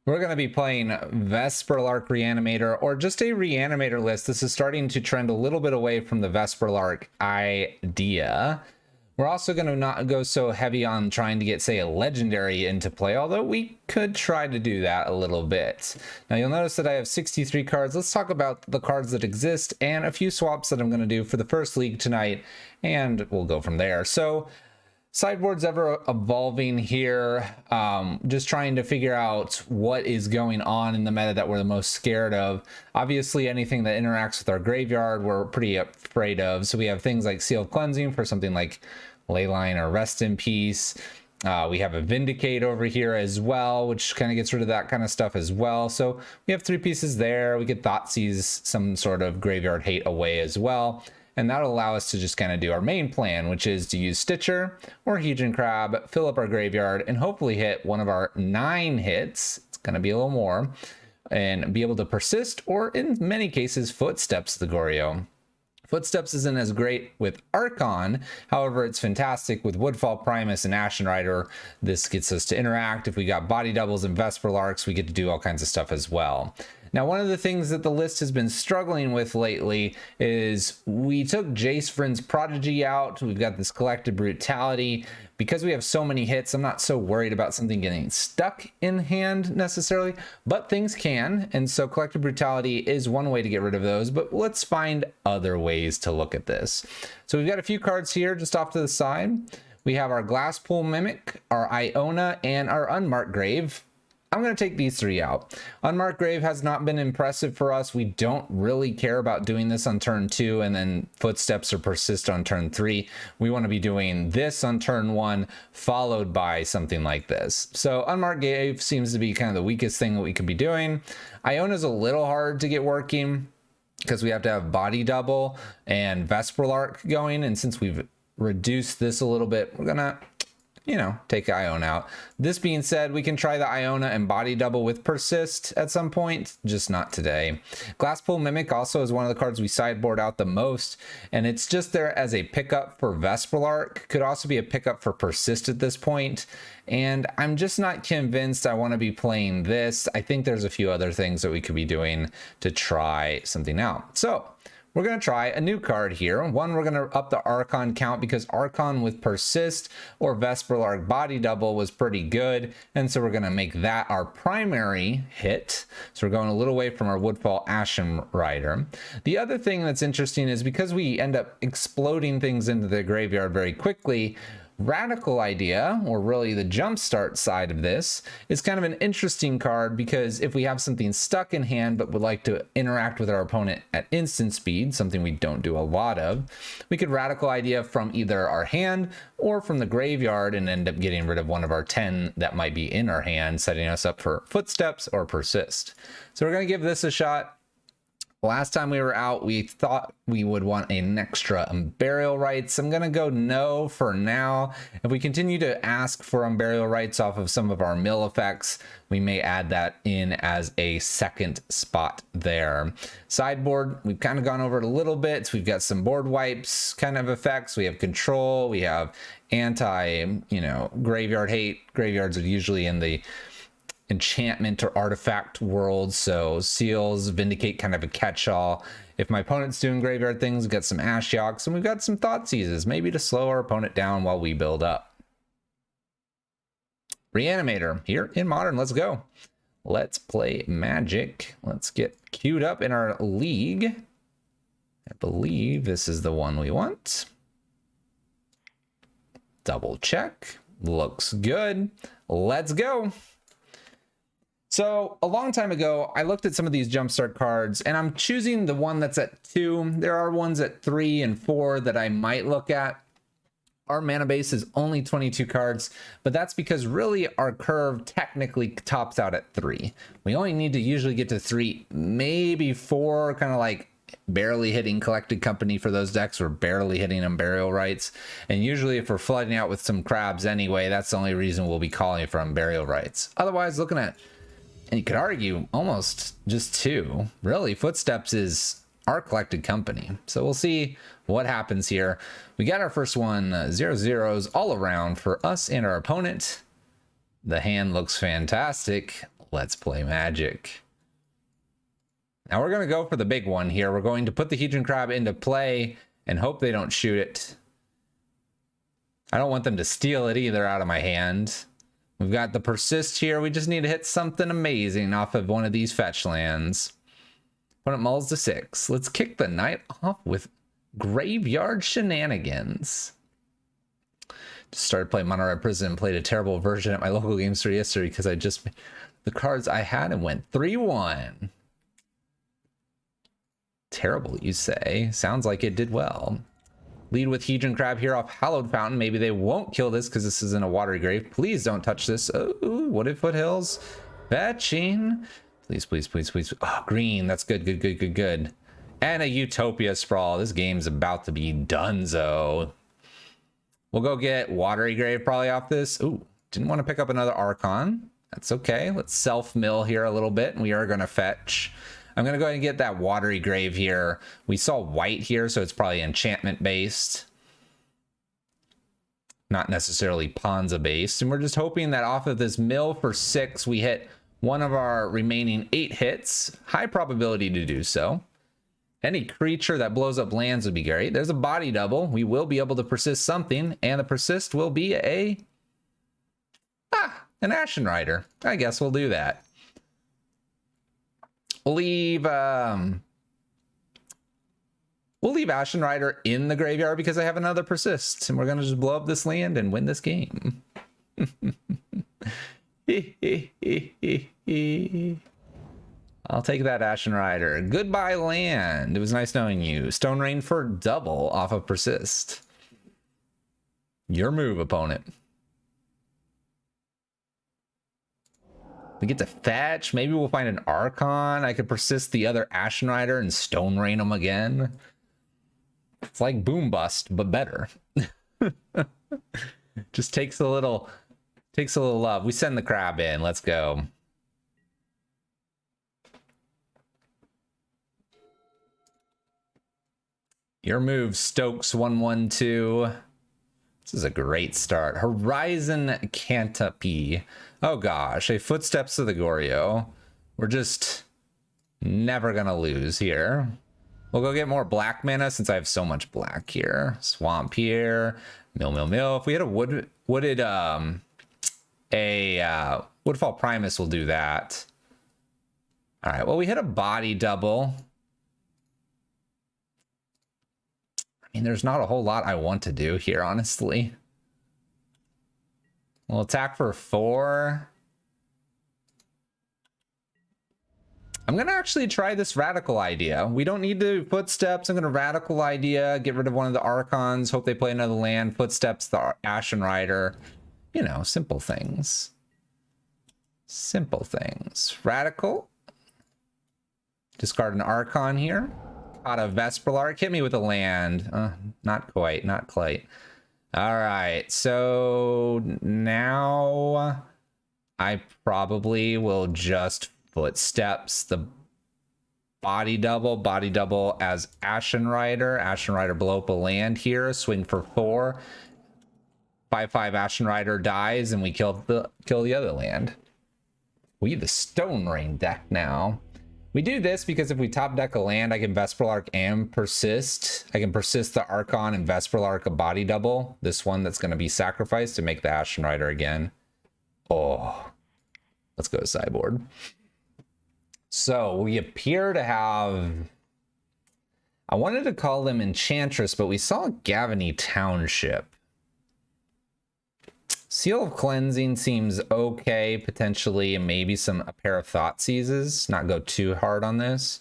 We're going to be playing Vesperlark Reanimator, or just a Reanimator list. This is starting to trend a little bit away from the Vesperlark idea. We're also going to not go so heavy on trying to get, say, a legendary into play, although we could try to do that a little bit. Now, you'll notice that I have 63 cards. Let's talk about the cards that exist and a few swaps that I'm going to do for the first league tonight, and we'll go from there. So, sideboard's ever evolving here, just trying to figure out what is going on in the meta that we're the most scared of. Obviously, anything that interacts with our graveyard, we're pretty afraid of. So we have things like Seal of Cleansing for something like Leyline or Rest in Peace. We have a Vindicate over here as well, which kind of gets rid of that kind of stuff as well. So we have 3 pieces there. We could Thoughtseize some sort of graveyard hate away as well. And that'll allow us to just kind of do our main plan, which is to use Stitcher or Hedron Crab, fill up our graveyard, and hopefully hit one of our 9 hits. It's going to be a little more. And be able to persist, or in many cases, Footsteps the Goryo. Footsteps isn't as great with Archon, however, it's fantastic with Woodfall Primus and Ashen Rider. This gets us to interact. If we got Body Doubles and Vesperlarks, we get to do all kinds of stuff as well. Now, one of the things that the list has been struggling with lately is we took Jace Vryn's Prodigy out. We've got this Collective Brutality. Because we have so many hits, I'm not so worried about something getting stuck in hand necessarily, but things can. And so Collective Brutality is one way to get rid of those, but let's find other ways to look at this. So we've got a few cards here just off to the side. We have our Glasspool Mimic, our Iona, and our Unmarked Grave. I'm going to take these 3 out. Unmarked Grave has not been impressive for us. We don't really care about doing this on turn 2 and then Footsteps or Persist on turn 3. We want to be doing this on turn 1 followed by something like this. So Unmarked Grave seems to be kind of the weakest thing that we could be doing. Iona's a little hard to get working because we have to have Body Double and Vesperlark going. And since we've reduced this a little bit, we're going to take Iona out. This being said, we can try the Iona and Body Double with Persist at some point, just not today. Glasspool Mimic also is one of the cards we sideboard out the most, and it's just there as a pickup for Vesperlark. Could also be a pickup for Persist at this point, and I'm just not convinced I want to be playing this. I think there's a few other things that we could be doing to try something out. So we're going to try a new card here. One, we're going to up the Archon count because Archon with Persist or Vesperlark Body Double was pretty good. And so we're going to make that our primary hit. So we're going a little away from our Woodfall Ashen Rider. The other thing that's interesting is because we end up exploding things into the graveyard very quickly, Radical Idea, or really the jumpstart side of this, is kind of an interesting card because if we have something stuck in hand but would like to interact with our opponent at instant speed, something we don't do a lot of, we could Radical Idea from either our hand or from the graveyard and end up getting rid of one of our 10 that might be in our hand, setting us up for Footsteps or Persist. So we're going to give this a shot. Last time we were out, we thought we would want an extra Burial Rites. I'm going to go no for now. If we continue to ask for Burial Rites off of some of our mill effects, we may add that in as a second spot there. Sideboard, we've kind of gone over it a little bit. We've got some board wipes kind of effects. We have control. We have graveyard hate. Graveyards are usually in the enchantment or artifact world, so Seals, Vindicate, kind of a catch-all. If my opponent's doing graveyard things, we've got some Ashiok's, and we've got some Thoughtseizes, maybe to slow our opponent down while we build up. Reanimator here in Modern. Let's go. Let's play Magic. Let's get queued up in our league. I believe this is the one we want. Double check. Looks good. Let's go. So a long time ago, I looked at some of these jumpstart cards, and I'm choosing the one that's at 2. There are ones at 3 and 4 that I might look at. Our mana base is only 22 cards, but that's because really our curve technically tops out at 3. We only need to usually get to 3, maybe 4, kind of like barely hitting Collected Company for those decks. We're barely hitting Burial Rites. And usually if we're flooding out with some crabs anyway, that's the only reason we'll be calling for Burial Rites. Otherwise, looking at, and you could argue almost just 2. Really, Footsteps is our Collected Company. So we'll see what happens here. We got our first one, 0-0s all around for us and our opponent. The hand looks fantastic. Let's play Magic. Now we're going to go for the big one here. We're going to put the Hedron Crab into play and hope they don't shoot it. I don't want them to steal it either out of my hand. We've got the Persist here. We just need to hit something amazing off of one of these fetch lands. Opponent mulls to 6. Let's kick the night off with Graveyard Shenanigans. Just started playing Mono Red Prison and played a terrible version at my local game store yesterday because I just... the cards I had and went 3-1. Terrible, you say. Sounds like it did well. Lead with Hedron Crab here off Hallowed Fountain. Maybe they won't kill this because this isn't a watery grave. Please don't touch this. Oh, Wooded Foothills. Fetching. Please, please, please, please. Oh, green. That's good, good, good, good, good. And a Utopia Sprawl. This game's about to be donezo. We'll go get Watery Grave probably off this. Ooh, didn't want to pick up another Archon. That's okay. Let's self-mill here a little bit. And we are going to fetch. I'm going to go ahead and get that Watery Grave here. We saw white here, so it's probably enchantment based. Not necessarily Ponza based. And we're just hoping that off of this mill for 6, we hit one of our remaining 8 hits. High probability to do so. Any creature that blows up lands would be great. There's a body double. We will be able to persist something. And the persist will be an Ashen Rider. I guess we'll do that. We'll leave Ashen Rider in the graveyard because I have another persist, and we're gonna just blow up this land and win this game. I'll take that Ashen Rider. Goodbye land. It was nice knowing you. Stone Rain for double off of persist. Your move, opponent. We get to fetch. Maybe we'll find an Archon. I could persist the other Ashen Rider and Stone Rain them again. It's like Boom Bust, but better. Just takes a little love. We send the crab in. Let's go. Your move, Stokes 112. This is a great start. Horizon Canopy. Oh gosh, a Footsteps of the Goryo. We're just never gonna lose here. We'll go get more black mana since I have so much black here. Swamp here. Mill. If we had a Woodfall Primus, we'll do that. All right, well, we hit a body double. I mean, there's not a whole lot I want to do here, honestly. We'll attack for 4. I'm going to actually try this Radical idea. We don't need to Footsteps. I'm going to Radical idea, get rid of one of the Archons, hope they play another land, Footsteps the Ashen Rider. You know, simple things. Simple things. Radical. Discard an Archon here. Out of Vesperlark. Hit me with a land. Not quite. All right. So now I probably will just Footsteps the body double as Ashen Rider. Ashen Rider blow up a land here. Swing for 4. 5/5 Ashen Rider dies and we kill the other land. We have the Stone Rain deck now. We do this because if we top deck a land, I can Vesperlark and persist. I can persist the Archon and Vesperlark a body double. This one that's going to be sacrificed to make the Ashen Rider again. Oh, let's go to sideboard. So we appear to have... I wanted to call them Enchantress, but we saw Gavany Township. Seal of Cleansing seems okay, potentially, and maybe a pair of Thoughtseizes. Not go too hard on this.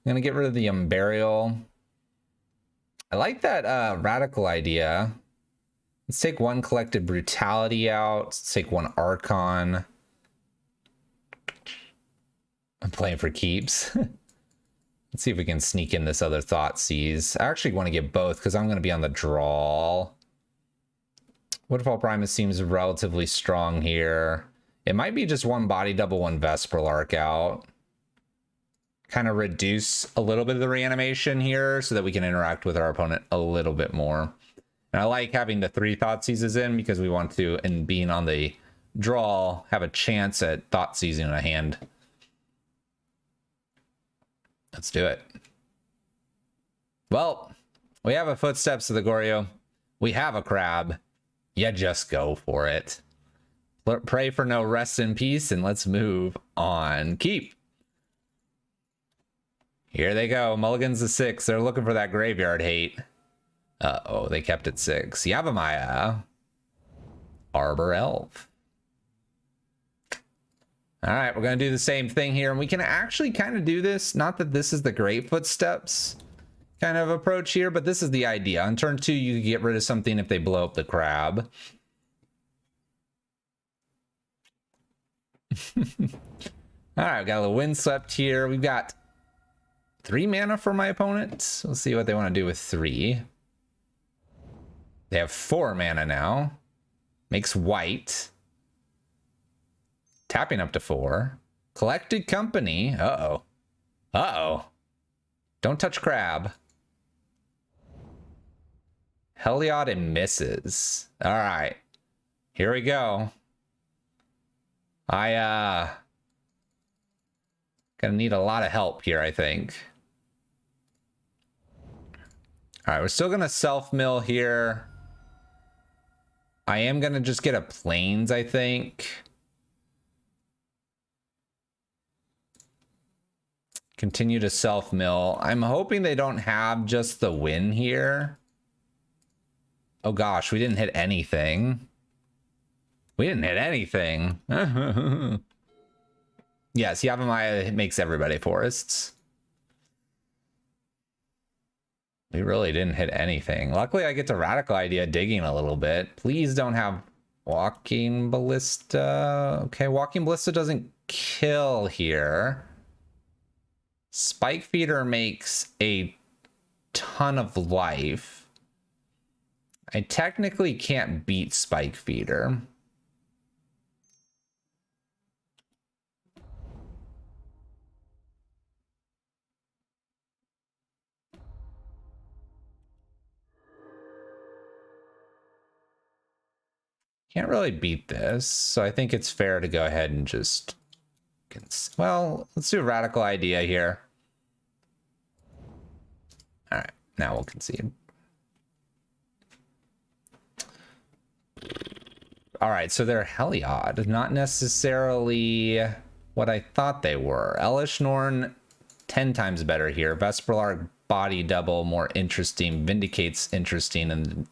I'm going to get rid of the Unburial. I like that Radical idea. Let's take 1 Collective Brutality out. Let's take 1 Archon. I'm playing for keeps. Let's see if we can sneak in this other Thoughtseize. I actually want to get both because I'm going to be on the draw. Woodfall Primus seems relatively strong here. It might be just 1 body double, 1 Vesperlark out. Kind of reduce a little bit of the reanimation here so that we can interact with our opponent a little bit more. And I like having the 3 Thoughtseizes in because we want to, and being on the draw have a chance at thought seizing a hand. Let's do it. Well, we have a Footsteps of the Goryo. We have a crab. Yeah, just go for it. Pray for no rest in peace, and let's move on. Keep. Here they go. Mulligan's a 6. They're looking for that graveyard hate. Uh-oh, they kept it 6. Yavimaya. Arbor Elf. All right, we're going to do the same thing here. And we can actually kind of do this. Not that this is the great Footsteps kind of approach here, but this is the idea. On turn 2, you can get rid of something if they blow up the crab. All right, we got a little Windswept here. We've got 3 mana for my opponent. Let's see what they want to do with 3. They have 4 mana now. Makes white. Tapping up to 4. Collected Company. Uh-oh. Uh-oh. Don't touch crab. Heliod and misses. All right. Here we go. Gonna need a lot of help here, I think. All right, we're still gonna self-mill here. I am gonna just get a plains, I think. Continue to self-mill. I'm hoping they don't have just the win here. Oh gosh, we didn't hit anything. We didn't hit anything. Yes, Yavimaya makes everybody forests. We really didn't hit anything. Luckily, I get to Radical Idea digging a little bit. Please don't have Walking Ballista. Okay, Walking Ballista doesn't kill here. Spike Feeder makes a ton of life. I technically can't beat Spike Feeder. Can't really beat this, so I think it's fair to go ahead and just... Well, let's do a Radical Idea here. All right, now we'll concede. All right, so they're Heliod, not necessarily what I thought they were. Elish Norn, 10 times better here. Vesperlark, body double, more interesting. Vindicate's interesting, and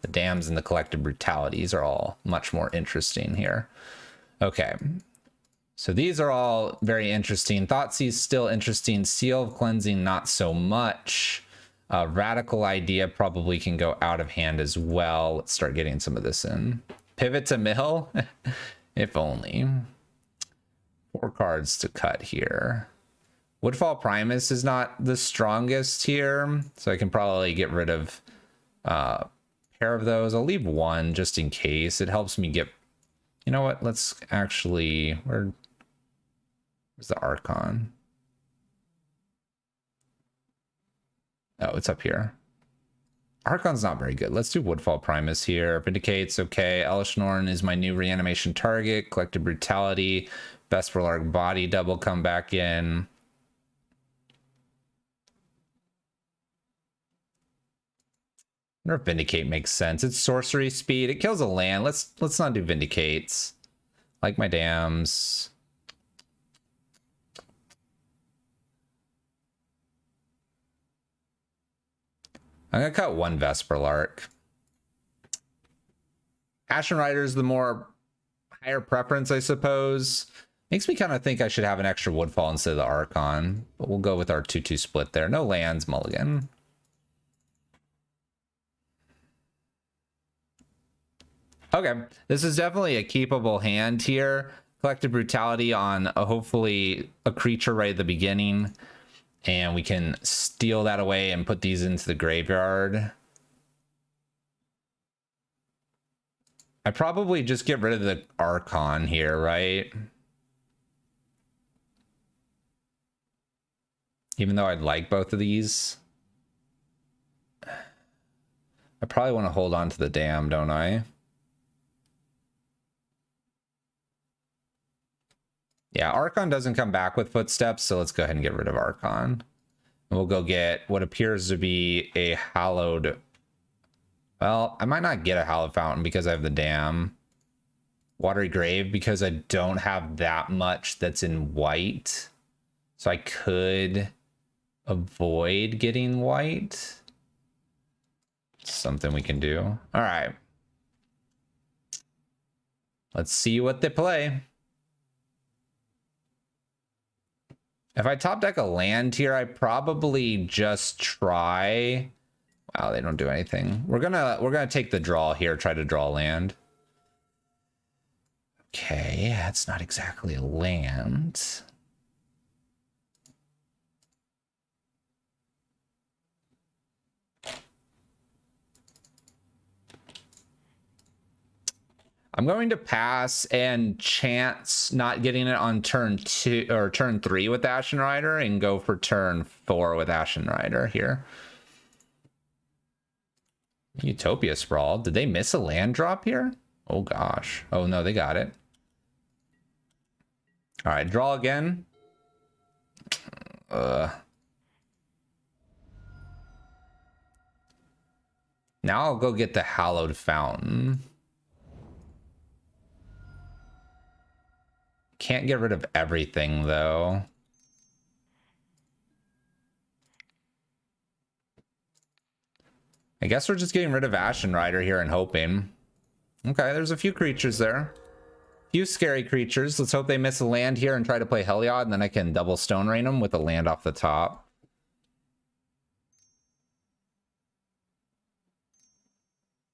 the dams and the collective brutalities are all much more interesting here. Okay, so these are all very interesting. Thoughtseize still interesting. Seal of Cleansing, not so much. Radical Idea probably can go out of hand as well. Let's start getting some of this in. Pivot to mill, if only. 4 cards to cut here. Woodfall Primus is not the strongest here, so I can probably get rid of a pair of those. I'll leave 1 just in case. It helps me get... You know what? Let's actually... Where's the Archon? Oh, it's up here. Archon's not very good. Let's do Woodfall Primus here. Vindicate's okay. Elish Norn is my new reanimation target. Collective Brutality. Vesperlark body double come back in. I wonder if Vindicate makes sense. It's sorcery speed. It kills a land. Let's not do Vindicates. Like my dams. I'm gonna cut 1 Vesperlark. Ashen Rider is the more higher preference, I suppose. Makes me kind of think I should have an extra Woodfall instead of the Archon, but we'll go with our 2/2 split there. No lands, mulligan. Okay, this is definitely a keepable hand here. Collective Brutality on hopefully a creature right at the beginning. And we can steal that away and put these into the graveyard. I probably just get rid of the Archon here, right? Even though I'd like both of these. I probably want to hold on to the dam, don't I? Yeah, Archon doesn't come back with footsteps, so let's go ahead and get rid of Archon. And we'll go get what appears to be a hallowed... Well, I might not get a hallowed fountain because I have the dam. Watery grave because I don't have that much that's in white. So I could avoid getting white. Something we can do. All right. Let's see what they play. If I top deck a land here, I probably just try. Wow, they don't do anything. We're gonna take the draw here, try to draw land. Okay, that's not exactly a land. I'm going to pass and chance not getting it on turn 2 or turn 3 with Ashen Rider and go for turn 4 with Ashen Rider here. Utopia Sprawl. Did they miss a land drop here? Oh gosh. Oh no, they got it. All right, draw again. Now I'll go get the Hallowed Fountain. Can't get rid of everything though. I guess we're just getting rid of Ashen Rider here and hoping. Okay, there's a few creatures there. Few scary creatures. Let's hope they miss a land here and try to play Heliod, and then I can double Stone Rain them with a land off the top.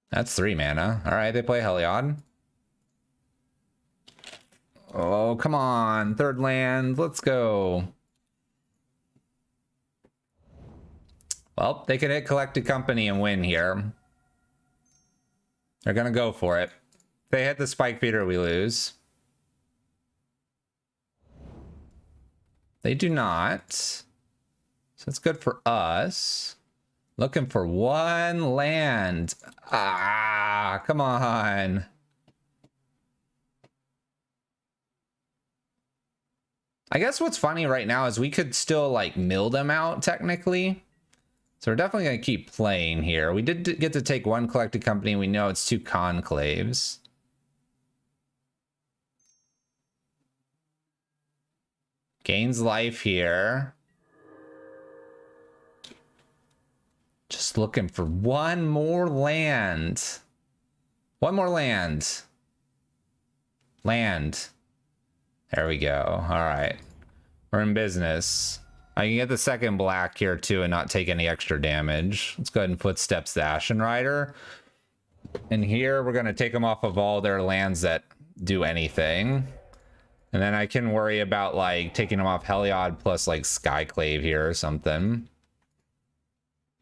That's 3 mana. All right, they play Heliod. Oh, come on. Third land. Let's go. Well, they can hit Collected Company and win here. They're going to go for it. If they hit the Spike Feeder, we lose. They do not. So it's good for us. Looking for one land. Ah, come on. I guess what's funny right now is we could still like mill them out technically. So we're definitely going to keep playing here. We did get to take one Collected Company. We know it's 2 Conclaves. Gains life here. Just looking for one more land. One more land. Land. There we go. All right. We're in business. I can get the second black here too and not take any extra damage. Let's go ahead and footsteps the Ashen Rider. And here we're going to take them off of all their lands that do anything. And then I can worry about like taking them off Heliod plus like Skyclave here or something.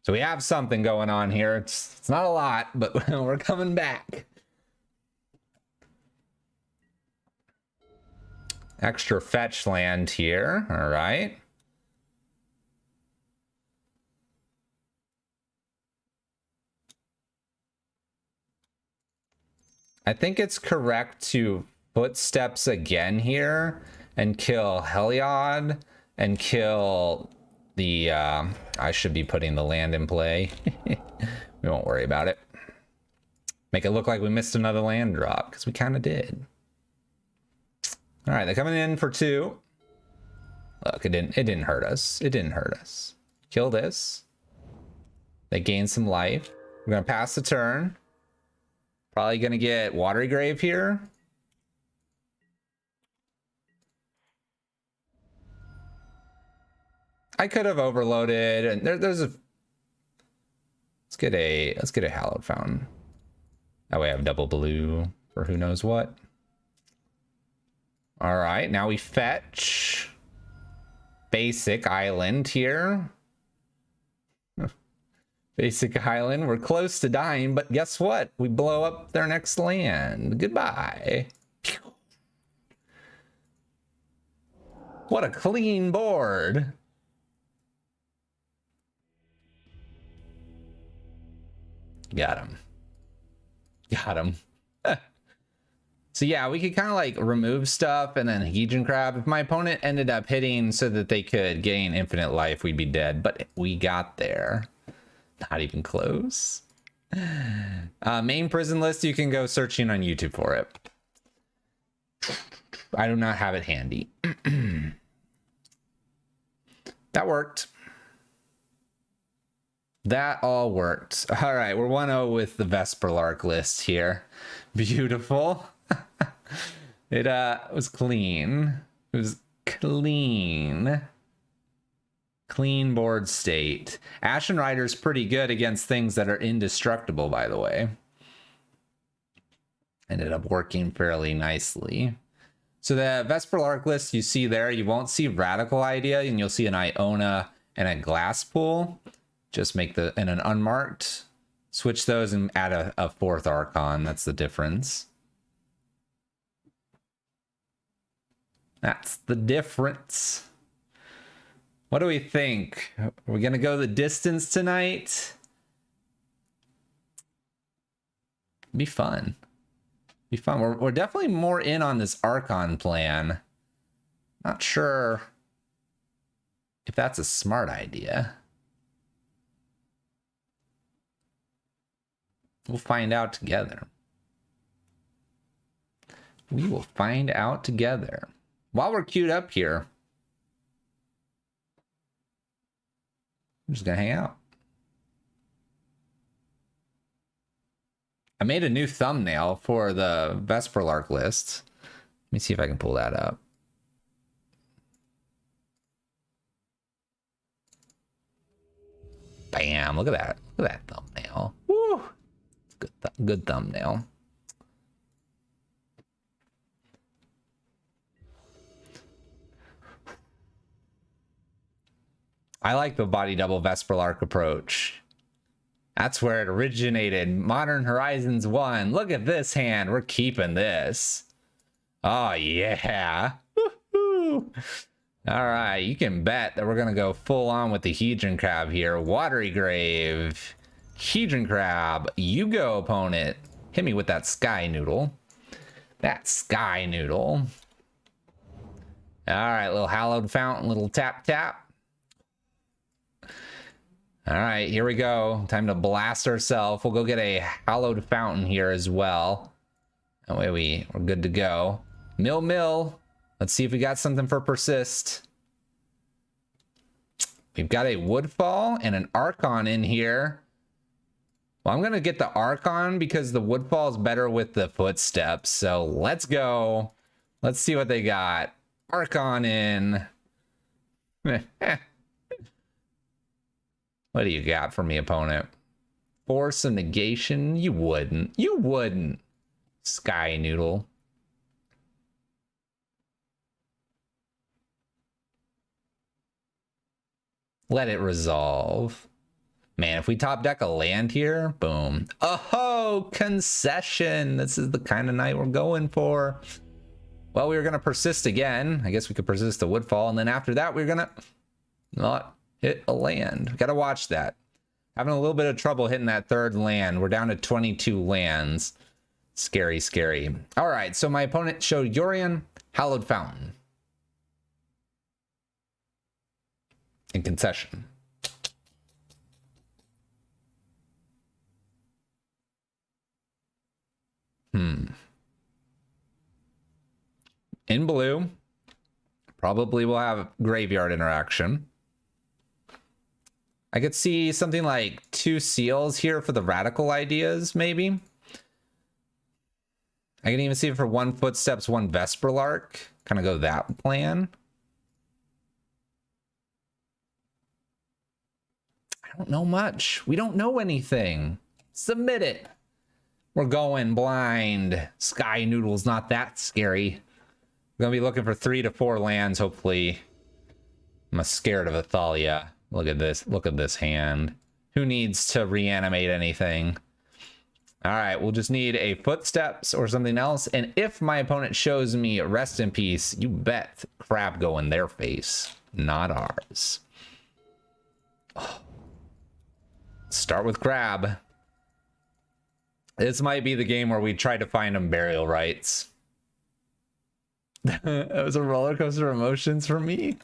So we have something going on here. It's not a lot, but we're coming back. Extra fetch land here. All right. I think it's correct to footsteps again here and kill Heliod and kill the I should be putting the land in play. We won't worry about it. Make it look like we missed another land drop because we kind of did. All right, they're coming in for 2. Look, it didn't hurt us. It didn't hurt us. Kill this. They gain some life. We're gonna pass the turn. Probably gonna get Watery Grave here. I could have overloaded, and there's a. Let's get a Hallowed Fountain. That way I have double blue for who knows what. All right, now we fetch. Basic Island here. Basic Island. We're close to dying, but guess what? We blow up their next land. Goodbye. What a clean board. Got him. Got him. So yeah, we could kind of like remove stuff and then Hedron Crab. If my opponent ended up hitting so that they could gain infinite life, we'd be dead. But we got there. Not even close. Main prison list, you can go searching on YouTube for it. I do not have it handy. That worked. That all worked. All right, we're 1-0 with the Vesperlark list here. Beautiful. It was clean. It was clean. Clean board state. Ashen Rider's pretty good against things that are indestructible, by the way. Ended up working fairly nicely. So the Vesperlark list you see there, you won't see Radical Idea, and you'll see an Iona and a Glass Pool. Just make the, and an unmarked. Switch those and add a fourth Archon. That's the difference. That's the difference. What do we think? Are we gonna go the distance tonight? Be fun. Be fun. We're definitely more in on this Archon plan. Not sure if that's a smart idea. We'll find out together. We will find out together. While we're queued up here, I'm just gonna hang out. I made a new thumbnail for the Vesperlark list. Let me see if I can pull that up. Bam, look at that. Look at that thumbnail. Woo! Good thumbnail. I like the body double Vesperlark approach. That's where it originated. Modern Horizons 1. Look at this hand. We're keeping this. Oh, yeah. Woo-hoo. All right. You can bet that we're going to go full on with the Hedron Crab here. Watery Grave. Hedron Crab. You go, opponent. Hit me with that Sky Noodle. That Sky Noodle. All right. Little Hallowed Fountain. Little tap tap. All right, here we go. Time to blast ourselves. We'll go get a Hallowed Fountain here as well. That way we're good to go. Mill. Let's see if we got something for Persist. We've got a Woodfall and an Archon in here. Well, I'm going to get the Archon because the Woodfall is better with the Footsteps. So let's go. Let's see what they got. Archon in. What do you got for me, opponent? Force of negation? You wouldn't. You wouldn't. Sky Noodle. Let it resolve. Man, if we top deck a land here, boom. Oh, concession. This is the kind of night we're going for. Well, we were going to persist again. I guess we could persist the Woodfall. And then after that, we're going to not hit a land. Gotta watch that. Having a little bit of trouble hitting that third land. We're down to 22 lands. Scary, scary. All right, so my opponent showed Yorion, Hallowed Fountain, and concession. In blue, probably we'll have graveyard interaction. I could see something like 2 seals here for the Radical Ideas, maybe. I can even see it for 1 Footsteps, 1 Vesperlark. Kind of go that plan. I don't know much. We don't know anything. Submit it. We're going blind. Sky Noodle's not that scary. We're going to be looking for 3 to 4 lands, hopefully. I'm scared of Athalia. Look at this. Look at this hand. Who needs to reanimate anything? All right, we'll just need a Footsteps or something else. And if my opponent shows me Rest in Peace, you bet crab go in their face, not ours. Oh. Start with crab. This might be the game where we try to find them burial rites. It was a roller coaster of emotions for me.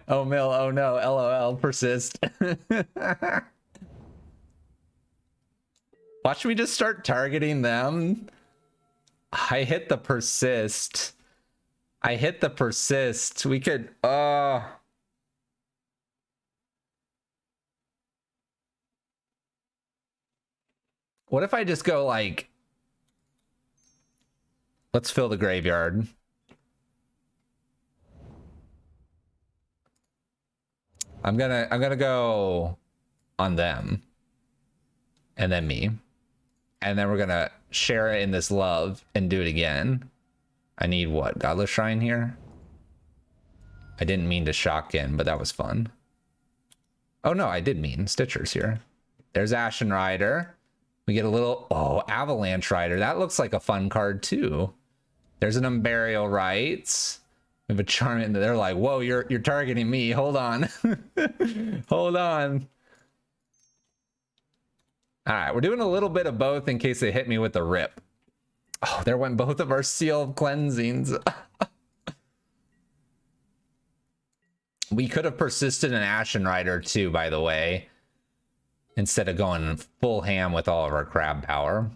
Oh, Mill. Oh, no. LOL. Persist. Watch me just start targeting them. I hit the persist. I hit the persist. We could... What if I just go like... Let's fill the graveyard. I'm gonna go on them. And then me. And then we're gonna share it in this love and do it again. I need what? Godless Shrine here? I didn't mean to shock in, but that was fun. Oh no, I did mean Stitcher's here. There's Ashen Rider. We get a little... Oh, Avalanche Rider. That looks like a fun card too. There's an Unburial Rites. We have a Charm in there. They're like, whoa, you're targeting me. Hold on. Hold on. All right, we're doing a little bit of both in case they hit me with the rip. Oh, there went both of our Seal of Cleansings. We could have persisted an Ashen Rider too, by the way, instead of going full ham with all of our crab power.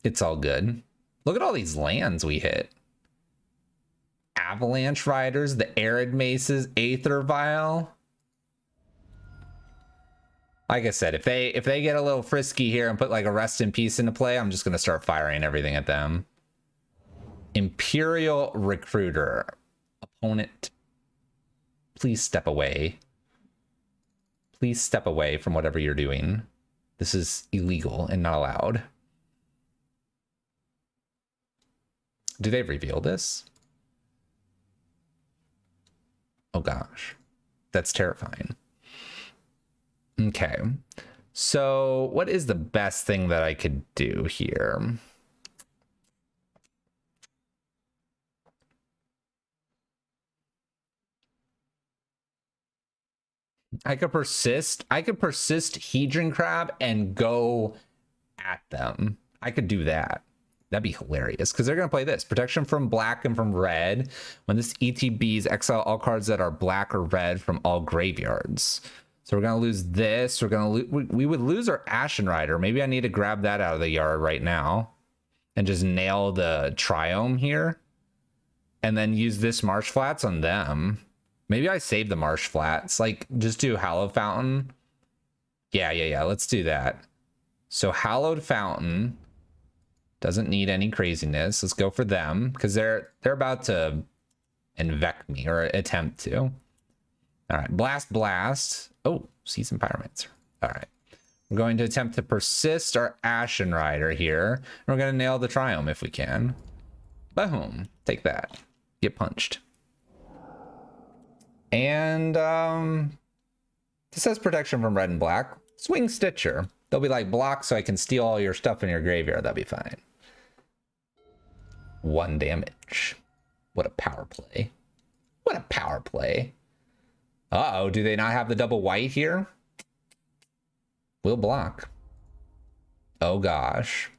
It's all good. Look at all these lands we hit. Avalanche Riders, the Arid Maces, Aether Vial. Like I said, if they get a little frisky here and put like a Rest in Peace into play, I'm just gonna start firing everything at them. Imperial Recruiter. Opponent, please step away. Please step away from whatever you're doing. This is illegal and not allowed. Do they reveal this? Oh gosh, that's terrifying. Okay, so what is the best thing that I could do here? I could persist Hedron Crab and go at them. I could do that. That'd be hilarious because they're going to play this protection from black and from red. When this ETBs, exile all cards that are black or red from all graveyards. So we're going to lose this. We would lose our Ashen Rider. Maybe I need to grab that out of the yard right now and just nail the Triome here and then use this Marsh Flats on them. Maybe I save the Marsh Flats, like just do Hallowed Fountain. Yeah, let's do that. So Hallowed Fountain doesn't need any craziness. Let's go for them because they're about to invect me or attempt to. All right, blast. Oh, Seasoned Pyromancer. All right, we're going to attempt to persist our Ashen Rider here. And we're going to nail the Triome if we can. Boom, take that. Get punched. And this has protection from red and black. Swing Stitcher. They'll be like, block so I can steal all your stuff in your graveyard. That'll be fine. 1 damage. What a power play. What a power play. Uh-oh, do they not have the double white here? We'll block. Oh gosh.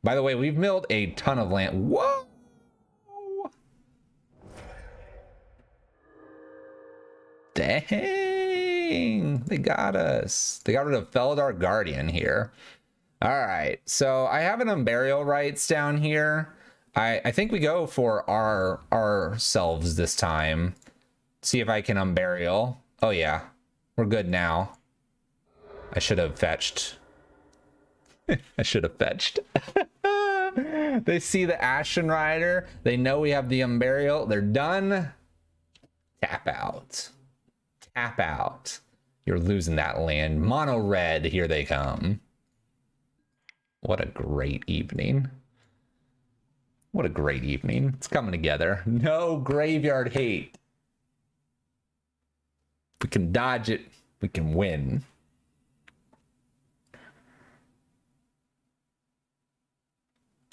By the way, we've milled a ton of land. Whoa! Dang, they got us. They got rid of Feldar Guardian here. All right, so I have an Unburial Rites down here. I think we go for ourselves this time. See if I can Unburial. Oh yeah, we're good now. I should have fetched. I should have fetched. They see the Ashen Rider. They know we have the Unburial. They're done. Tap out. Tap out. You're losing that land. Mono red, here they come. What a great evening. What a great evening. It's coming together. No graveyard hate. If we can dodge it, we can win.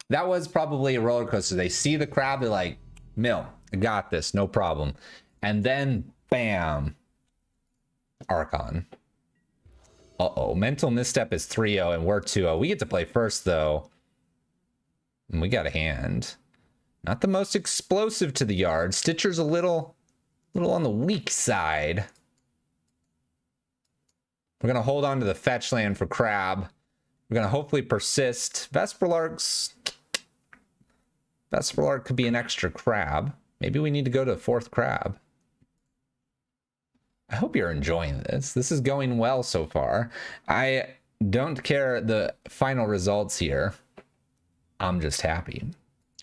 That was probably a roller coaster. They see the crowd, they're like, Mill, I got this, no problem. And then, bam. Archon. Uh-oh, mental misstep is 3-0 and we're 2-0. We get to play first, though. And we got a hand. Not the most explosive to the yard. Stitcher's a little on the weak side. We're going to hold on to the fetch land for Crab. We're going to hopefully persist. Vesperlark could be an extra crab. Maybe we need to go to 4th crab. I hope you're enjoying this. This is going well so far. I don't care the final results here. I'm just happy.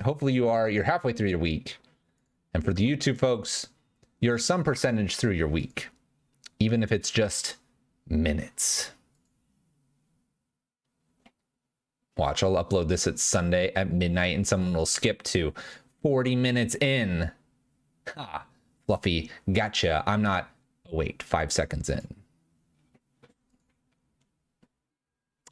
Hopefully you are. You're halfway through your week. And for the YouTube folks, you're some percentage through your week. Even if it's just minutes. Watch, I'll upload this at Sunday at midnight and someone will skip to 40 minutes in. Ha! Fluffy, gotcha. I'm not... Oh, wait, 5 seconds in.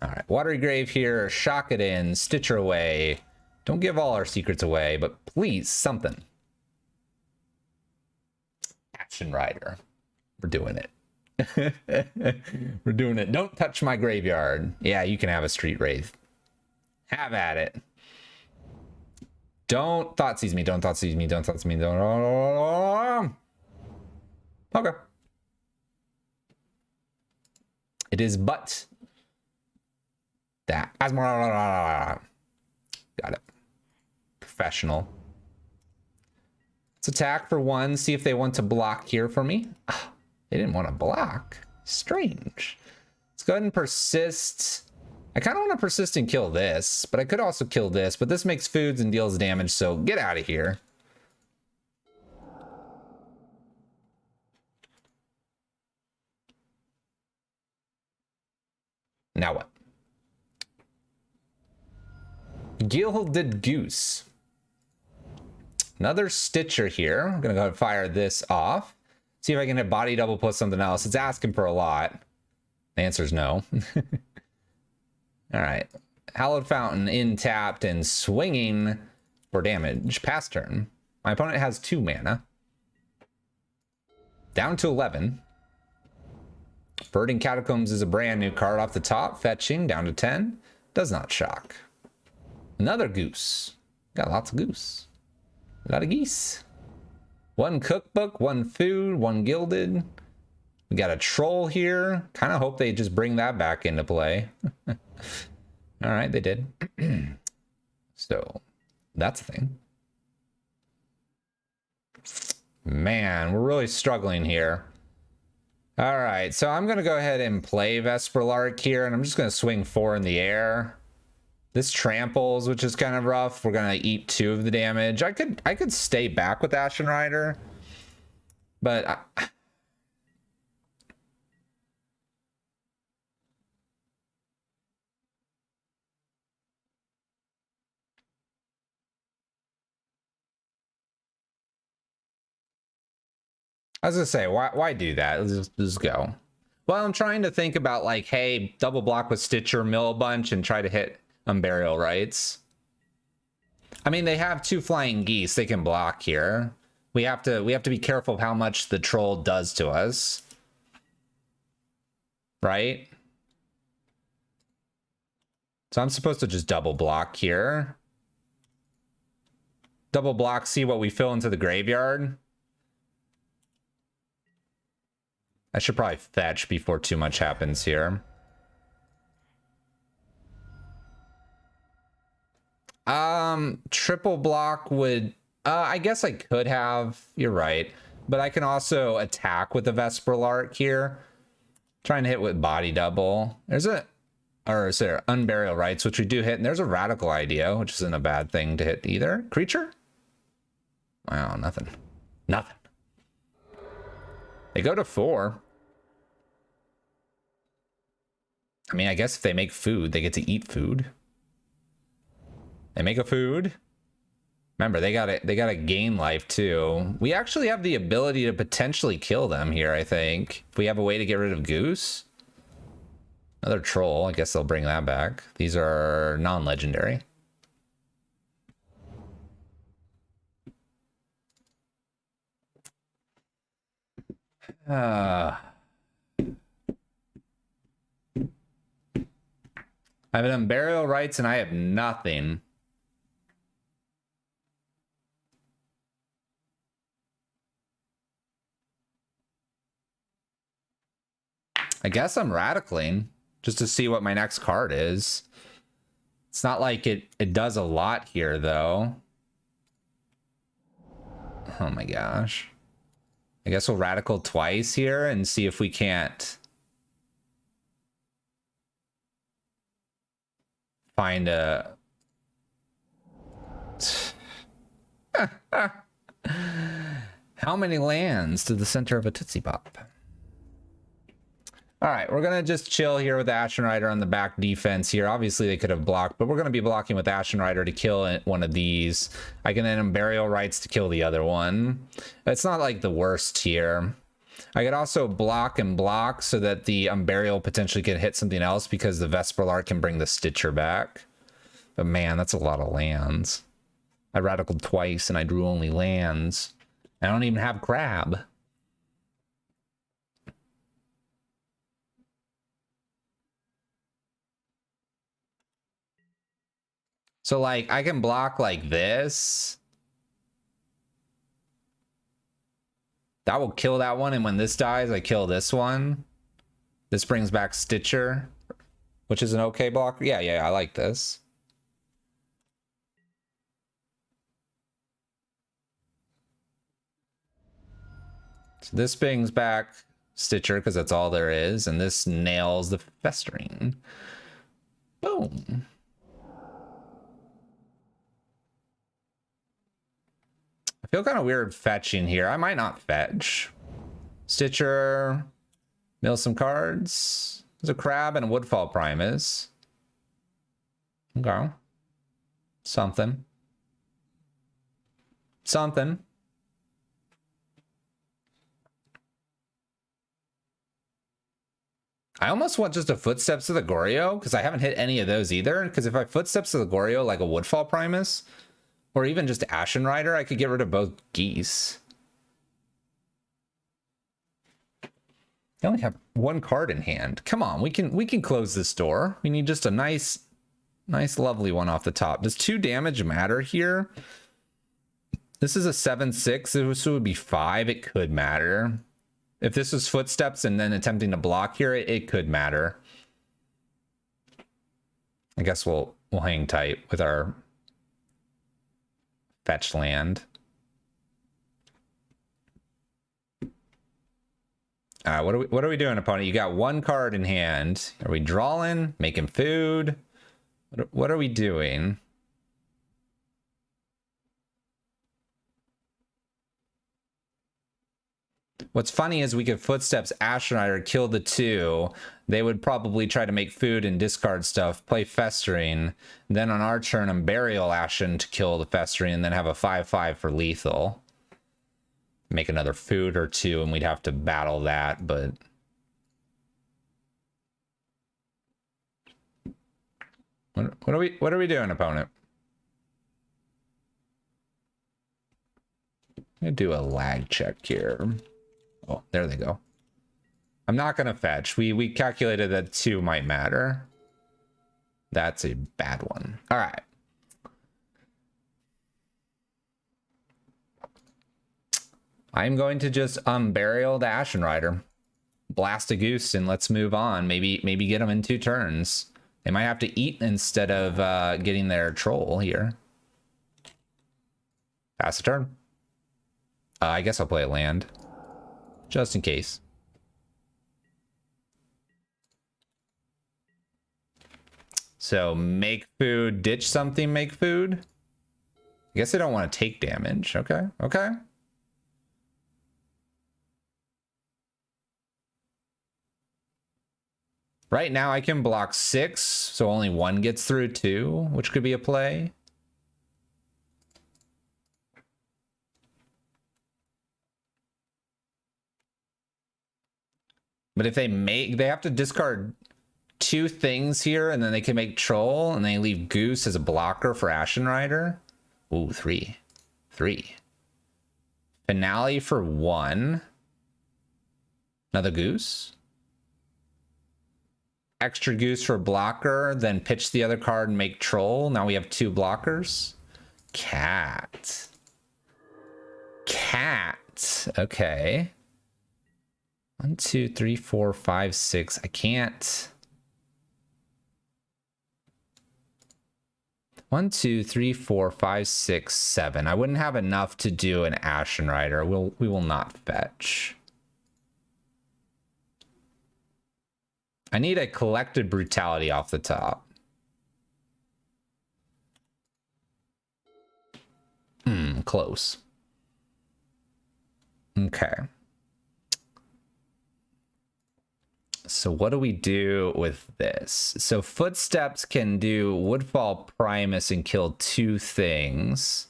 All right, Watery Grave here. Shock it in. Stitcher away. Don't give all our secrets away, but please, something. Action Rider. We're doing it. We're doing it. Don't touch my graveyard. Yeah, you can have a Street Wraith. Have at it. Don't Thoughtseize me. Don't Thoughtseize me. Don't Thoughtseize me. Don't. Okay. It is but that. Got it. Professional. Let's attack for 1. See if they want to block here for me. Oh, they didn't want to block. Strange. Let's go ahead and persist. I kind of want to persist and kill this, but I could also kill this, but this makes foods and deals damage, so get out of here. Now what? Gilded Goose. Another Stitcher here. I'm gonna go ahead and fire this off. See if I can hit body double plus something else. It's asking for a lot. The answer is no. All right. Hallowed Fountain in tapped and swinging for damage. Pass turn. My opponent has 2 mana. Down to 11. Birding Catacombs is a brand new card off the top. Fetching down to 10. Does not shock. Another goose. Got lots of goose. A lot of geese. 1 cookbook, 1 food, 1 gilded. We got a troll here. Kind of hope they just bring that back into play. All right, they did. So that's a thing. Man, we're really struggling here. All right, so I'm going to go ahead and play Vesperlark here, and I'm just going to swing 4 in the air. This tramples, which is kind of rough. We're going to eat 2 of the damage. I could stay back with Ashen Rider, but I was gonna say, why do that? Let's just go. Well, I'm trying to think about like, hey, double block with Stitcher, mill a bunch, and try to hit Unburial Rites. I mean, they have 2 flying geese. They can block here. We have to be careful of how much the troll does to us. Right? So I'm supposed to just double block here. Double block, see what we fill into the graveyard. I should probably fetch before too much happens here. Triple block would... I guess I could have. You're right. But I can also attack with the Vesperlark here. Trying to hit with body double. There's a... Or is there Unburial Rites, which we do hit. And there's a Radical Idea, which isn't a bad thing to hit either. Creature? Wow, nothing. Nothing. They go to 4. I mean, I guess if they make food, they get to eat food. They make a food. Remember, they gotta gain life too. We actually have the ability to potentially kill them here, I think. If we have a way to get rid of Goose. Another troll, I guess they'll bring that back. These are non-legendary. I have an Unburial Rights and I have nothing. I guess I'm Radicaling just to see what my next card is. It's not like it does a lot here, though. Oh my gosh. I guess we'll Radical twice here and see if we can't find a... How many lands to the center of a Tootsie Pop? All right, we're going to just chill here with Ashen Rider on the back defense here. Obviously, they could have blocked, but we're going to be blocking with Ashen Rider to kill one of these. I can then Burial Rights to kill the other one. It's not like the worst here. I could also block and block so that the Unburial potentially can hit something else because the Vesperlark can bring the Stitcher back. But man, that's a lot of lands. I Radicaled twice and I drew only lands. I don't even have Crab. So, like, I can block like this. That will kill that one, and when this dies, I kill this one. This brings back Stitcher, which is an okay block. Yeah, I like this. So this brings back Stitcher, because that's all there is, and this nails the Festering. Boom. I feel kind of weird fetching here. I might not fetch. Stitcher, mill some cards. There's a Crab and a Woodfall Primus. Okay. Something. I almost want just a Footsteps of the Goryo, because I haven't hit any of those either. Because if I Footsteps of the Goryo, like a Woodfall Primus, or even just Ashen Rider, I could get rid of both geese. I only have one card in hand. Come on, we can close this door. We need just a nice lovely one off the top. Does 2 damage matter here? This is a 7/6. This would be 5. It could matter. If this was Footsteps and then attempting to block here, it could matter. I guess we'll hang tight with our fetch land. What are we doing, opponent? You got 1 card in hand. Are we drawing? Making food? What are we doing? What's funny is we could Footsteps Ashen Rider, kill the 2. They would probably try to make food and discard stuff, play Festering. Then on our turn, Burial Ashen to kill the Festering, and then have a 5/5 for lethal. Make another food or 2, and we'd have to battle that, but... What are we doing, opponent? I'm gonna do a lag check here. Oh, there they go. I'm not gonna fetch. We calculated that 2 might matter. That's a bad one. All right. I'm going to just Unburial the Ashen Rider. Blast a Goose and let's move on. Maybe get them in 2 turns. They might have to eat instead of getting their troll here. Pass a turn. I guess I'll play a land. Just in case. So make food, ditch something, make food. I guess they don't want to take damage. Okay. Right now I can block 6, so only 1 gets through 2, which could be a play. But if they have to discard 2 things here, and then they can make Troll, and they leave Goose as a blocker for Ashen Rider. Ooh, 3. Finale for 1. Another Goose. extra goose for blocker, then pitch the other card and make troll. Now we have 2 blockers. Cat. Cat. Okay. 1, 2, 3, 4, 5, 6. I can't. 1, 2, 3, 4, 5, 6, 7. I wouldn't have enough to do an Ashen Rider. We will not fetch. I need a Collected Brutality off the top. Close. Okay. So what do we do with this? So Footsteps can do Woodfall Primus and kill 2 things.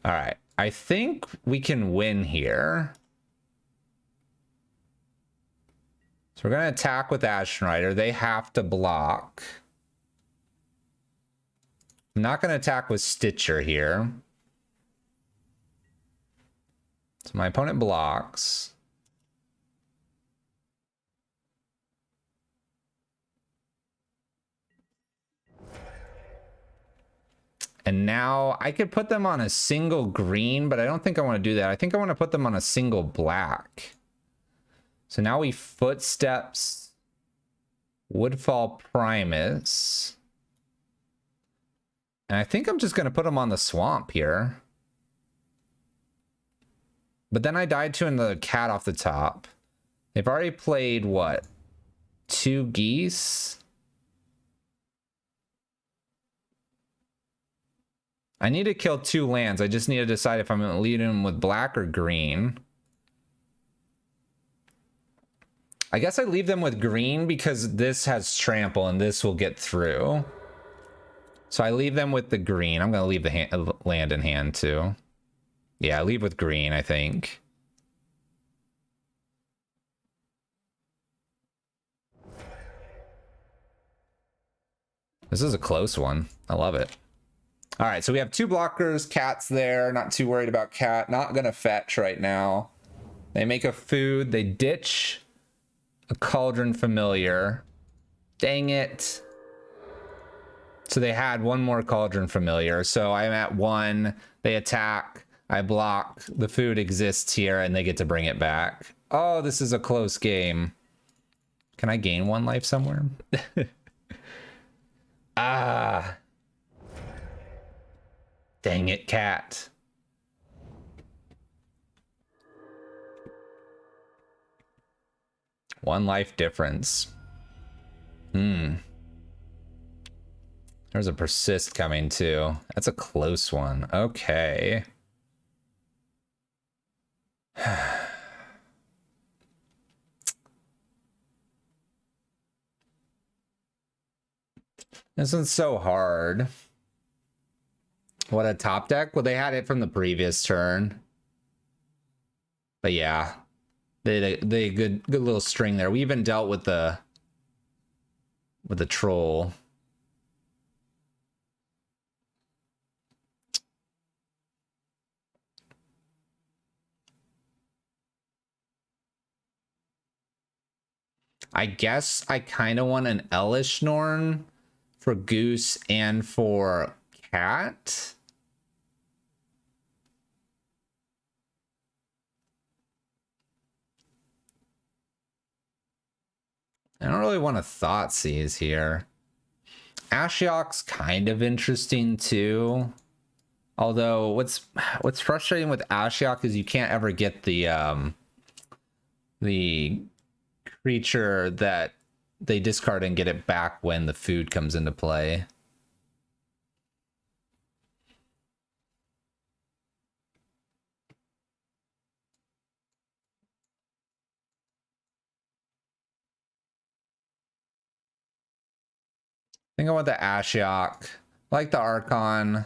All right. I think we can win here. So we're going to attack with Ashen Rider. They have to block. I'm not going to attack with Stitcher here. So my opponent blocks. And now I could put them on a single green, but I don't think I want to do that. I think I want to put them on a single black. So now we Footsteps, Woodfall Primus. And I think I'm just going to put them on the swamp here. But then I died to another cat off the top. They've already played, what, 2 geese? I need to kill 2 lands. I just need to decide if I'm going to lead them with black or green. I guess I leave them with green because this has trample and this will get through. So I leave them with the green. I'm going to leave the land in hand too. Yeah, I leave with green, I think. This is a close one. I love it. All right, so we have 2 blockers. Cat's there. Not too worried about cat. Not going to fetch right now. They make a food. They ditch a Cauldron Familiar. Dang it. So they had 1 more Cauldron Familiar. So I'm at 1. They attack. I block. The food exists here, and they get to bring it back. Oh, this is a close game. Can I gain 1 life somewhere? Ah. Dang it, cat. One life difference. There's a Persist coming too. That's a close one. Okay. This one's so hard. What, a top deck? Well, they had it from the previous turn. But yeah. They good little string there. We even dealt with the troll. I guess I kind of want an Elish Norn for Goose and for Cat. I don't really want a Thoughtseize here. Ashiok's kind of interesting too. Although what's frustrating with Ashiok is you can't ever get the creature that they discard and get it back when the food comes into play. I think I want the Ashiok. I like the Archon.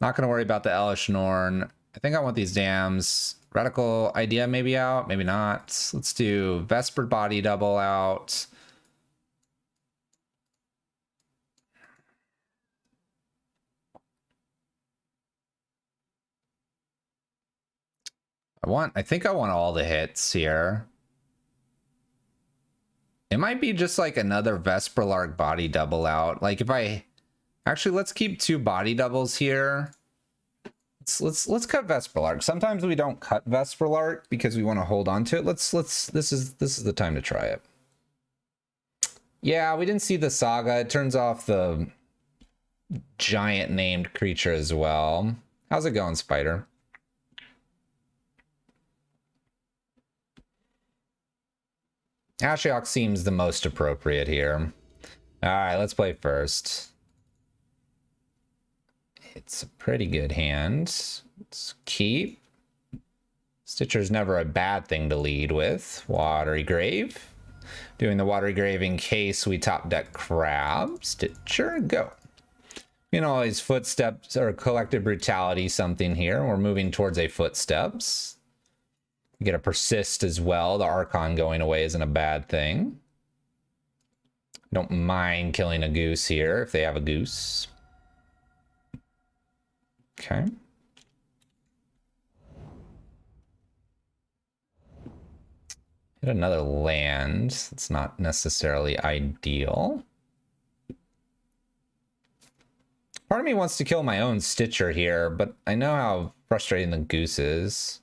Not going to worry about the Elish Norn. I think I want these dams. Radical Idea maybe out, maybe not. Let's do Vesper Body Double out. I think I want all the hits here. It might be just like another Vesperlark body double out. Like if I actually, let's keep 2 body doubles here. Let's cut Vesperlark. Sometimes we don't cut Vesperlark because we want to hold on to it. This is the time to try it. Yeah, we didn't see the Saga. It turns off the giant named creature as well. How's it going, Spider? Ashiok seems the most appropriate here. All right, let's play first. It's a pretty good hand. Let's keep. Stitcher's never a bad thing to lead with. Watery Grave. Doing the Watery Grave in case we top deck Crab. Stitcher, go. You know, his Footsteps or Collective Brutality something here. We're moving towards a Footsteps. You get a Persist as well. The Archon going away isn't a bad thing. Don't mind killing a goose here if they have a goose. Okay. Hit another land. It's not necessarily ideal. Part of me wants to kill my own Stitcher here, but I know how frustrating the goose is.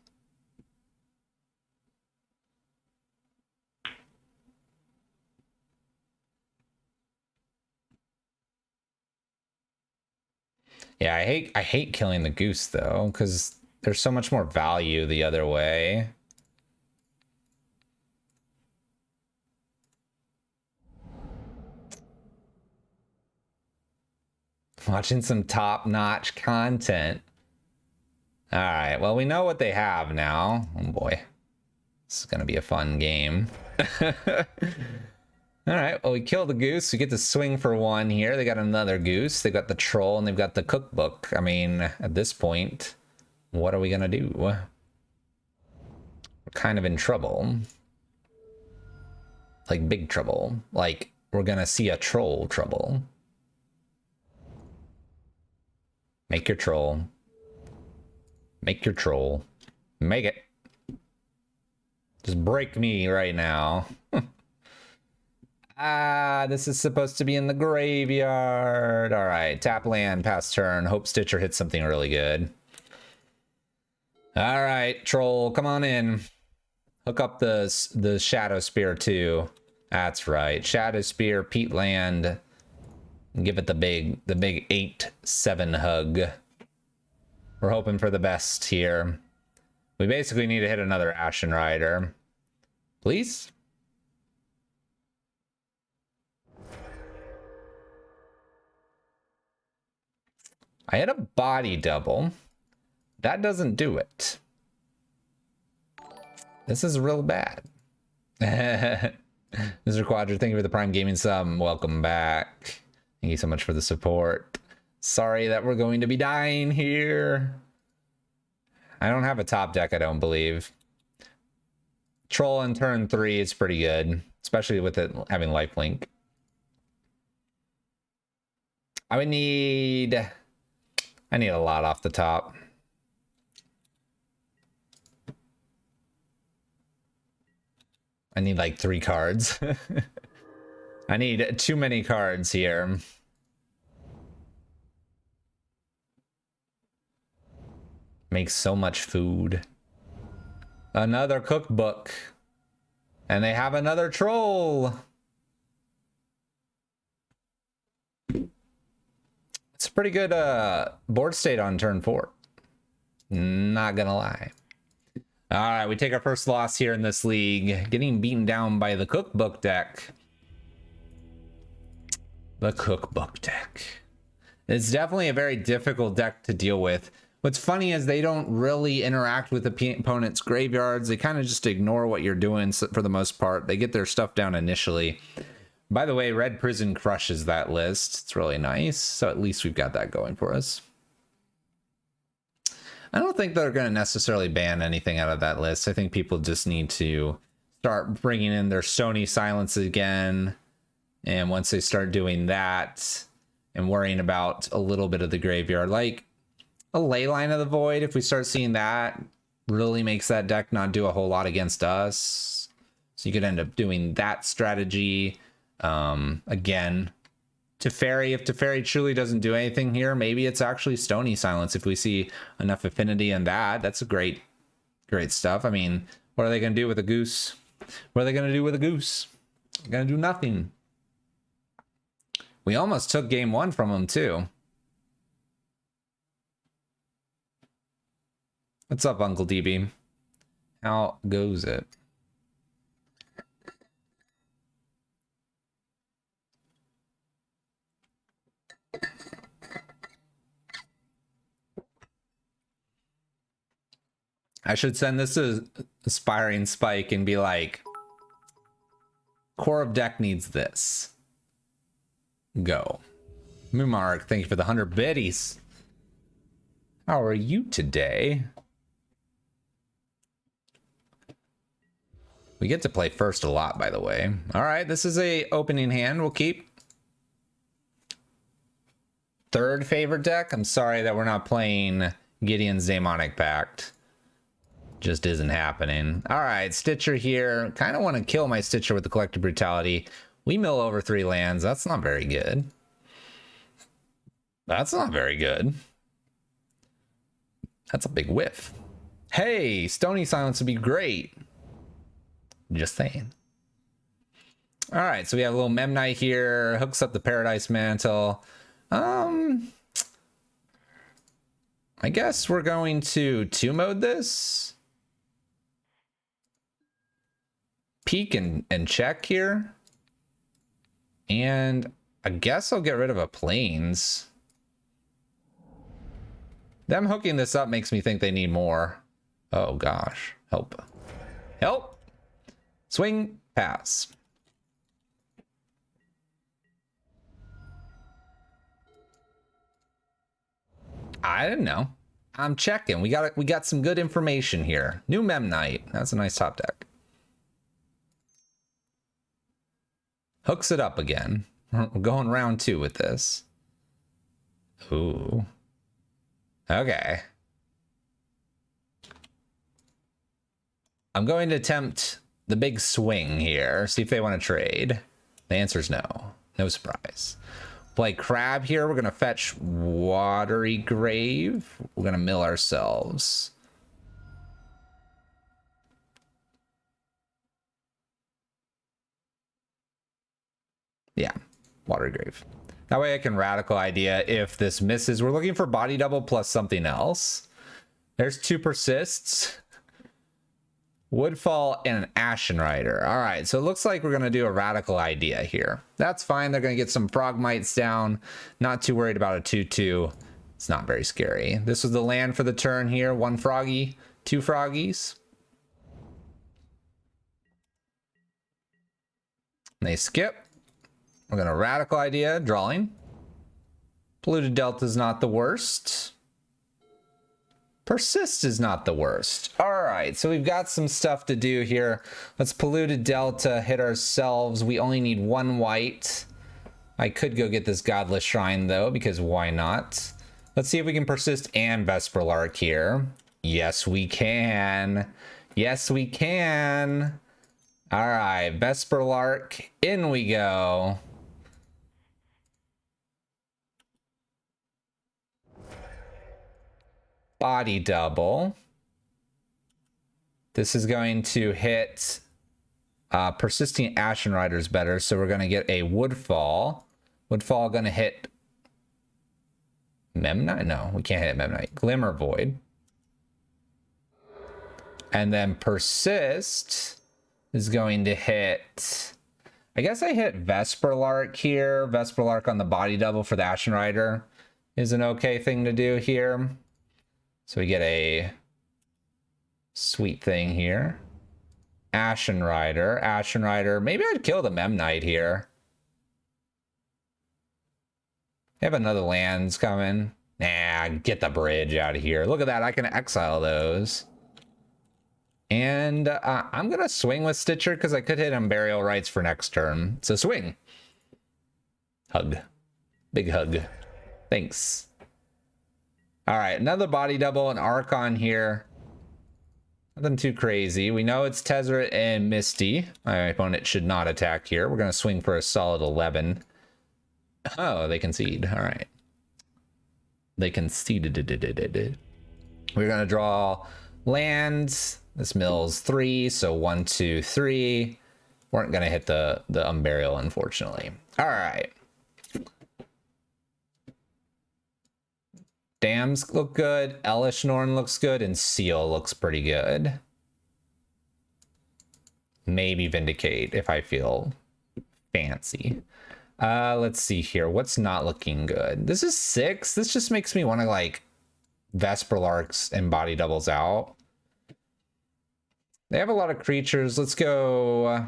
Yeah, I hate killing the goose though, because there's so much more value the other way. Watching some top-notch content. All right, well, we know what they have now. Oh boy, this is gonna be a fun game. All right, well, we kill the goose. We get to swing for 1 here. They got another goose. They got the troll, and they've got the cookbook. I mean, at this point, what are we gonna do? We're kind of in trouble. Like big trouble. Like we're gonna see a troll trouble. Make your troll. Make your troll. Make it. Just break me right now. Ah, this is supposed to be in the graveyard. All right, tap land, pass turn. Hope Stitcher hits something really good. All right, troll, come on in. Hook up the Shadow Spear too. That's right, Shadow Spear, Peat land. Give it the big 8/7 hug. We're hoping for the best here. We basically need to hit another Ashen Rider. Please? I hit a body double. That doesn't do it. This is real bad. Mr. Quadra, thank you for the Prime Gaming sub. Welcome back. Thank you so much for the support. Sorry that we're going to be dying here. I don't have a top deck, I don't believe. Troll on turn 3 is pretty good, especially with it having lifelink. I need a lot off the top. I need like 3 cards. I need too many cards here. Makes so much food. Another cookbook. And they have another troll. It's a pretty good board state on turn 4. Not gonna lie. All right, we take our first loss here in this league. Getting beaten down by the cookbook deck. The cookbook deck. It's definitely a very difficult deck to deal with. What's funny is they don't really interact with the opponent's graveyards. They kind of just ignore what you're doing for the most part. They get their stuff down initially. By the way, Red Prison crushes that list. It's really nice. So at least we've got that going for us. I don't think they're going to necessarily ban anything out of that list. I think people just need to start bringing in their Stony Silence again. And once they start doing that and worrying about a little bit of the graveyard, like a Leyline of the Void, if we start seeing that, really makes that deck not do a whole lot against us. So you could end up doing that strategy. Again, Teferi, if Teferi truly doesn't do anything here, maybe it's actually Stony Silence if we see enough affinity in that. That's a great stuff. I mean, what are they going to do with a goose? What are they going to do with a goose? They're going to do nothing. We almost took game one from them too. What's up, Uncle DB? How goes it? I should send this to Aspiring Spike and be like, core of deck needs this. Go. Mumark, thank you for the 100 biddies. How are you today? We get to play first a lot, by the way. All right, this is a opening hand. We'll keep. Third favorite deck. I'm sorry that we're not playing Gideon's Daemonic Pact. Just isn't happening. All right, Stitcher here. Kind of want to kill my Stitcher with the Collective Brutality. We mill over 3 lands. That's not very good. That's not very good. That's a big whiff. Hey, Stony Silence would be great. Just saying. All right, so we have a little Memnite here. Hooks up the Paradise Mantle. I guess we're going to 2-mode this. Peek and check here. And I guess I'll get rid of a Plains. Them hooking this up makes me think they need more. Oh gosh. Help. Help. Swing. Pass. I didn't know. I'm checking. We got some good information here. New Memnite. That's a nice top deck. Hooks it up again. We're going round 2 with this. Ooh. Okay. I'm going to attempt the big swing here. See if they want to trade. The answer is no. No surprise. Play Crab here. We're going to fetch Watery Grave. We're going to mill ourselves. Yeah, Watery Grave. That way I can Radical Idea if this misses. We're looking for Body Double plus something else. There's 2 Persists. Woodfall and an Ashen Rider. All right, so it looks like we're going to do a Radical Idea here. That's fine. They're going to get some Frogmites down. Not too worried about a 2/2. It's not very scary. This was the land for the turn here. 1 Froggy, 2 Froggies. And they skip. We're going to Radical Idea, drawing. Polluted Delta is not the worst. Persist is not the worst. All right, so we've got some stuff to do here. Let's Polluted Delta, hit ourselves. We only need 1 white. I could go get this Godless Shrine, though, because why not? Let's see if we can Persist and Vesper Lark here. Yes, we can. Yes, we can. All right, Vesper Lark, in we go. Body Double. This is going to hit Persisting Ashen Riders better, so we're going to get a Woodfall. Woodfall going to hit Memnite? No, we can't hit Memnite. Glimmer Void. And then Persist is going to hit... I guess I hit Vesper Lark here. Vesper Lark on the Body Double for the Ashen Rider is an okay thing to do here. So we get a sweet thing here. Ashen Rider. Ashen Rider. Maybe I'd kill the Memnite here. They have another lands coming. Nah, get the bridge out of here. Look at that. I can exile those. And I'm going to swing with Stitcher because I could hit him Burial Rites for next turn. So swing. Hug. Big hug. Thanks. All right, another Body Double, an Archon here. Nothing too crazy. We know it's Tezzeret and Misty. My opponent should not attack here. We're going to swing for a solid 11. Oh, they concede. All right. They conceded. We're going to draw lands. This mill's 3, so 1, 2, 3. Weren't going to hit the Unburial, unfortunately. All right. Dams look good. Elish Norn looks good. And Seal looks pretty good. Maybe Vindicate if I feel fancy. Let's see here. What's not looking good? This is 6. This just makes me want to like Vesperlarks and body doubles out. They have a lot of creatures. Let's go.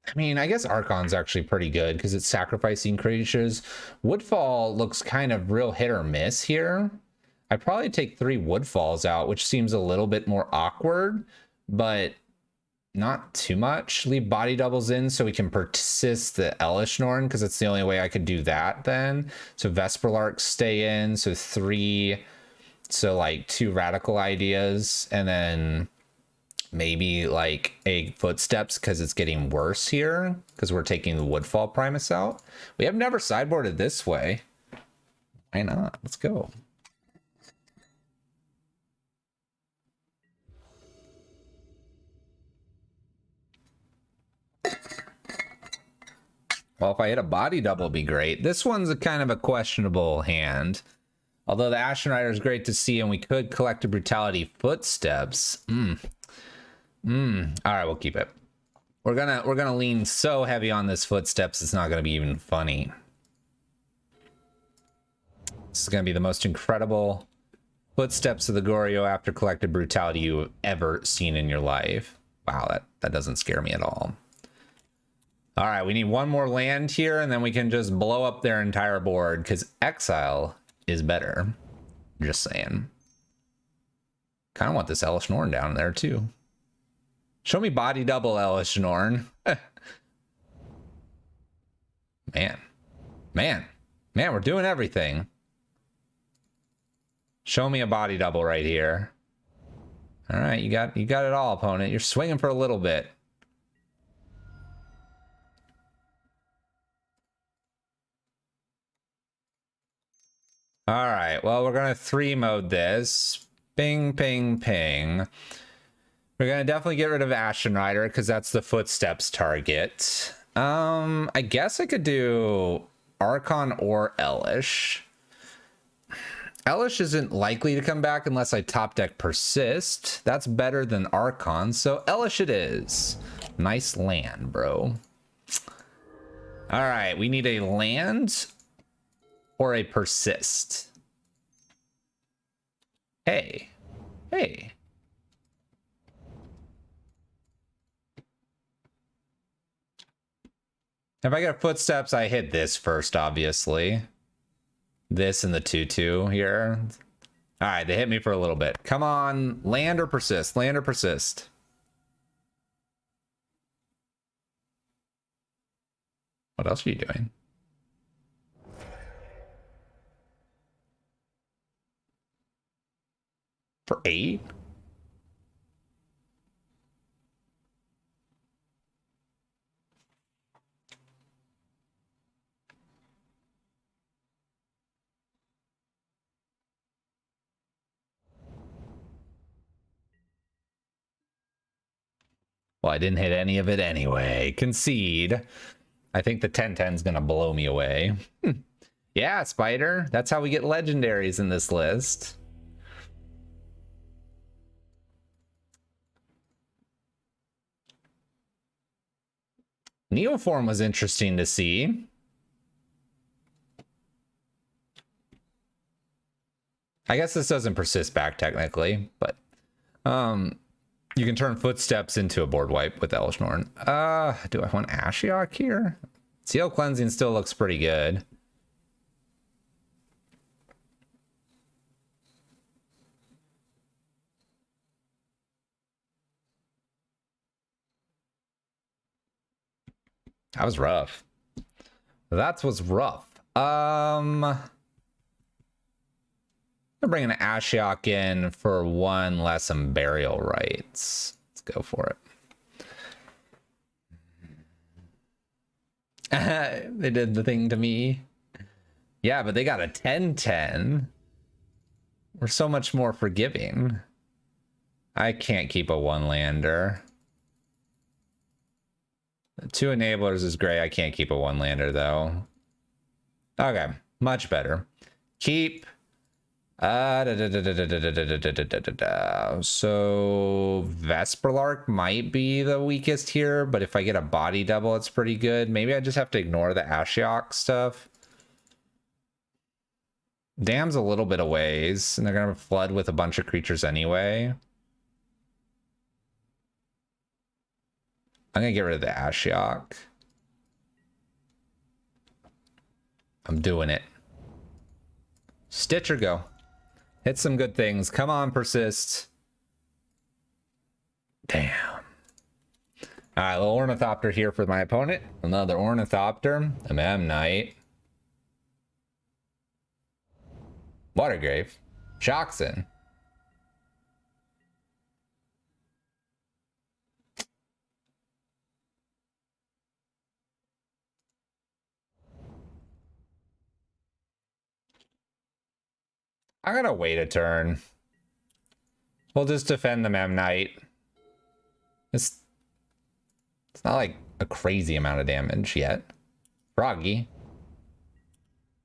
I mean, I guess Archon's actually pretty good because it's sacrificing creatures. Woodfall looks kind of real hit or miss here. I'd probably take 3 Woodfalls out, which seems a little bit more awkward, but not too much. Leave body doubles in so we can persist the Elish Norn because it's the only way I could do that then. So Vesperlarks stay in, so 3, so like 2 radical ideas, and then maybe like a Footsteps because it's getting worse here because we're taking the Woodfall Primus out. We have never sideboarded this way. Why not? Let's go. Well, if I hit a body double, it'd be great. This one's a kind of a questionable hand. Although the Ashen Rider is great to see, and we could collect a Brutality Footsteps. All right, we'll keep it. We're gonna lean so heavy on this Footsteps, it's not gonna be even funny. This is gonna be the most incredible Footsteps of the Goryo after collected Brutality you've ever seen in your life. Wow, that doesn't scare me at all. All right, we need 1 more land here, and then we can just blow up their entire board, because Exile is better. Just saying. Kind of want this Elish Norn down there, too. Show me body double Elish Norn. Man, we're doing everything. Show me a body double right here. All right, you got it all, opponent. You're swinging for a little bit. All right, well, we're going to 3 mode this. Ping, ping, ping. We're going to definitely get rid of Ashen Rider because that's the Footsteps target. I guess I could do Archon or Elish. Elish isn't likely to come back unless I top deck Persist. That's better than Archon, so Elish it is. Nice land, bro. All right, we need a land or a Persist. Hey. If I get Footsteps, I hit this first, obviously. This and the 2/2 here. All right, they hit me for a little bit. Come on, land or persist? Land or persist? What else are you doing? For 8? Well, I didn't hit any of it anyway. Concede. I think the 10/10 is going to blow me away. Yeah, Spider. That's how we get legendaries in this list. Neoform was interesting to see. I guess this doesn't persist back technically, but you can turn Footsteps into a board wipe with Elish Norn. Do I want Ashiok here? Seal Cleansing still looks pretty good. That was rough. That was rough. I'm bringing an Ashiok in for one less burial rites. Let's go for it. They did the thing to me. Yeah, but they got a 10/10. We're so much more forgiving. I can't keep a one lander. The 2 enablers is great. I can't keep a one lander though. Okay, much better. Keep. So Vesperlark might be the weakest here, but if I get a body double, it's pretty good. Maybe I just have to ignore the Ashiok stuff. Dam's a little bit of ways, and they're gonna flood with a bunch of creatures anyway. I'm gonna get rid of the Ashiok. I'm doing it. Stitch or go. Hit some good things. Come on, Persist. Damn. All right, little Ornithopter here for my opponent. Another Ornithopter. A Memnite. Watergrave. Shoxin. I'm gonna wait a turn. We'll just defend the Memnite. It's not like a crazy amount of damage yet. Froggy.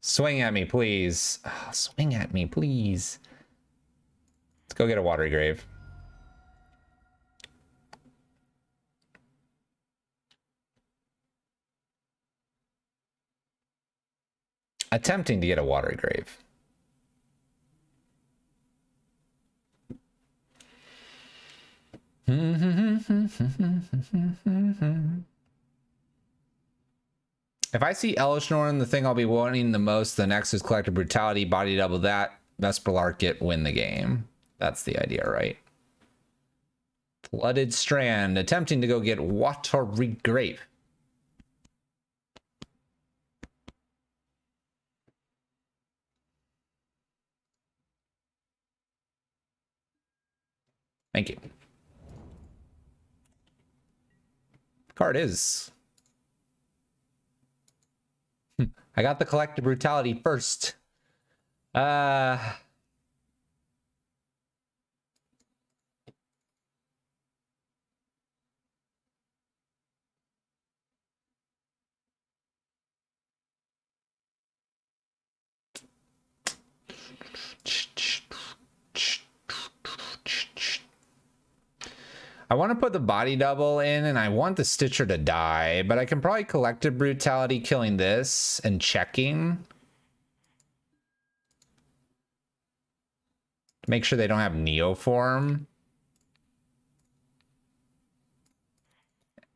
Swing at me, please. Oh, swing at me, please. Let's go get a Watery Grave. Attempting to get a Watery Grave. If I see Elishnorn, the thing I'll be wanting the most, the next is Collective Brutality, body double that, Vesperlark get, win the game. That's the idea, right? Flooded Strand, attempting to go get Watery Grave. Thank you. Card is. I got the Collective Brutality first. I want to put the body double in, and I want the Stitcher to die, but I can probably Collective Brutality killing this and checking. Make sure they don't have Neoform.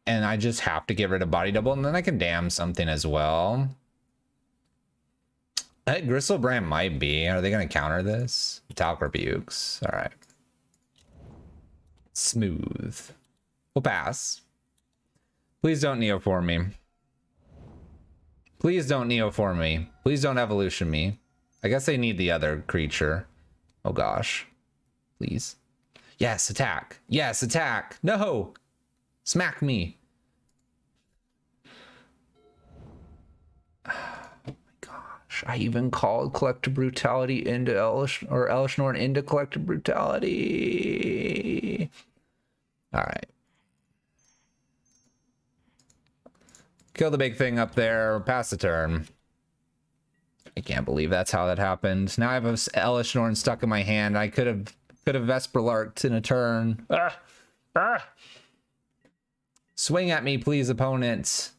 And I just have to get rid of body double, and then I can damn something as well. Gristlebrand might be. Are they going to counter this? Talc Rebukes. All right. Smooth. We'll pass. Please don't Neoform me. Please don't Neoform me. Please don't evolution me. I guess they need the other creature. Oh gosh. Please. Yes, attack. Yes, attack. No. Smack me. Oh my gosh. I even called Collective Brutality into Elishnorn into Collective Brutality. All right. Kill the big thing up there. Pass the turn. I can't believe that's how that happened. Now I have a Elishnorn stuck in my hand. I could have Vesperlarked in a turn. Ah! Ah! Swing at me, please, opponents.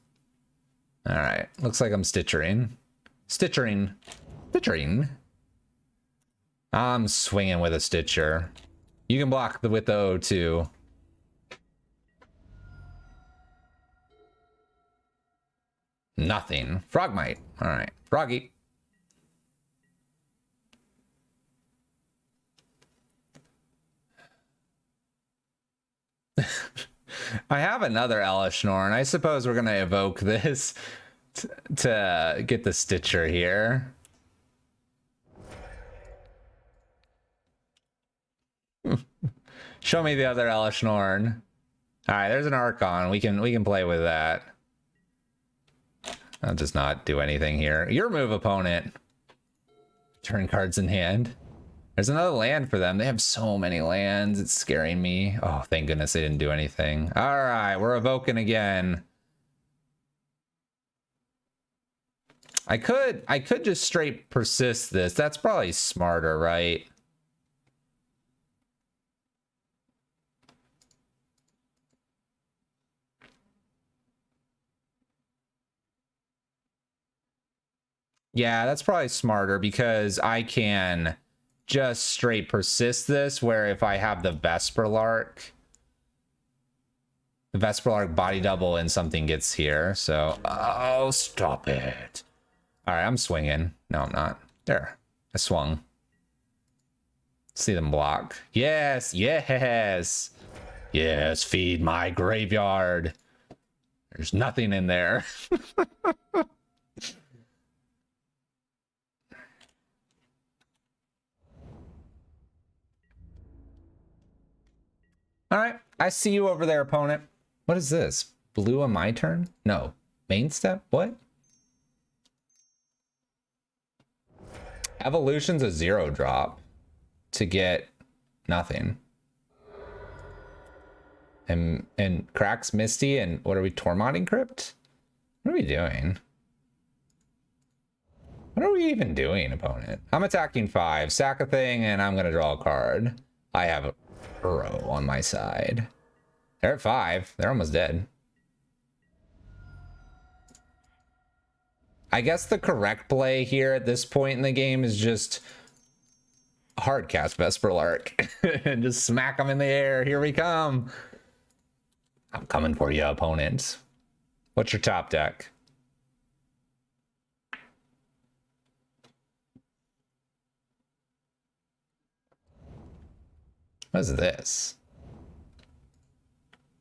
All right. Looks like I'm Stitchering. Stitchering. Stitchering. I'm swinging with a Stitcher. You can block with the O2. Nothing. Frogmite. All right. Froggy. I have another Elishnorn. I suppose we're going to evoke this to get the Stitcher here. Show me the other Elish Norn. All right, there's an Archon. We can play with that. I'll just not do anything here. Your move, opponent. Turn cards in hand. There's another land for them. They have so many lands. It's scaring me. Oh, thank goodness they didn't do anything. All right, we're evoking again. I could just straight persist this. That's probably smarter, right? Yeah, that's probably smarter because I can just straight persist this, where if I have the Vesperlark body double and something gets here. So, oh, stop it. All right, I'm swinging. No, I'm not. There, I swung. See them block. Yes, yes. Yes, feed my graveyard. There's nothing in there. All right, I see you over there, opponent. What is this? Blue on my turn? No. Main step? What? Evolution's a 0-drop to get nothing. And cracks Misty, and what are we, Tormenting Crypt? What are we doing? What are we even doing, opponent? I'm attacking 5, sack a thing, and I'm gonna draw a card. I have a Burrow on my side. They're at 5. They're almost dead. I guess the correct play here at this point in the game is just hard cast Vesperlark and just smack them in the air. Here we come. I'm coming for you, opponent. What's your top deck? What is this?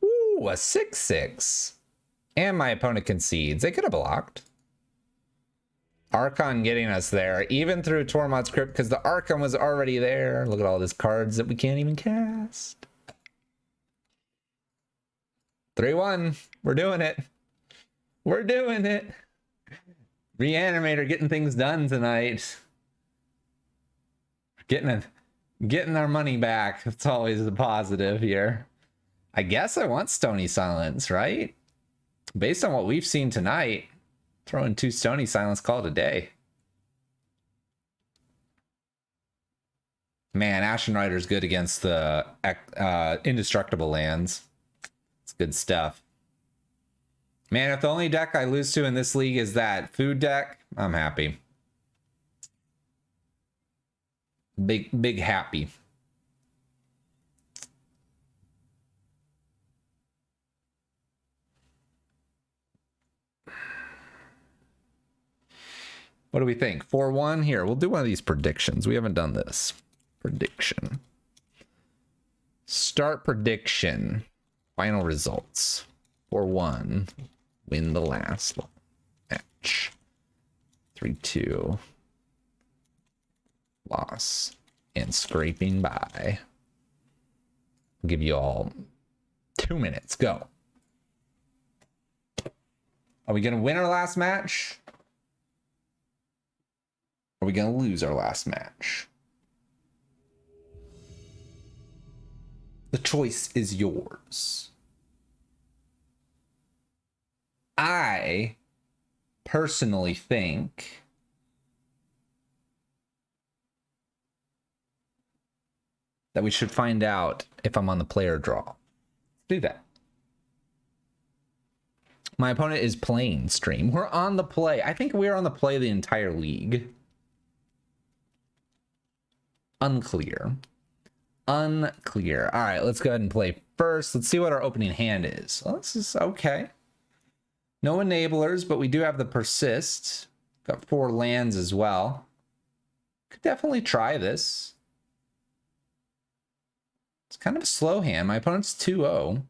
Ooh, a 6/6. And my opponent concedes. They could have blocked. Archon getting us there, even through Tormod's Crypt, because the Archon was already there. Look at all these cards that we can't even cast. 3-1. We're doing it. We're doing it. Reanimator getting things done tonight. Getting our money back. It's always a positive here. I guess I want Stony Silence, right? Based on what we've seen tonight, throwing 2 Stony Silence, call it a day. Man, Ashen Rider's good against the indestructible lands. It's good stuff. Man, if the only deck I lose to in this league is that food deck, I'm happy. Big happy. What do we think? 4-1 here. We'll do one of these predictions. We haven't done this. Prediction. Start prediction. Final results. 4-1. Win the last match. 3-2. Loss. And scraping by. I'll give you all 2 minutes. Go. Are we going to win our last match? Are we going to lose our last match? The choice is yours. I personally think that we should find out if I'm on the player draw. Let's do that. My opponent is playing stream. We're on the play. I think we're on the play the entire league. Unclear. Unclear. All right, let's go ahead and play first. Let's see what our opening hand is. Well, this is okay. No enablers, but we do have the Persist. Got 4 lands as well. Could definitely try this. It's kind of a slow hand. My opponent's 2-0.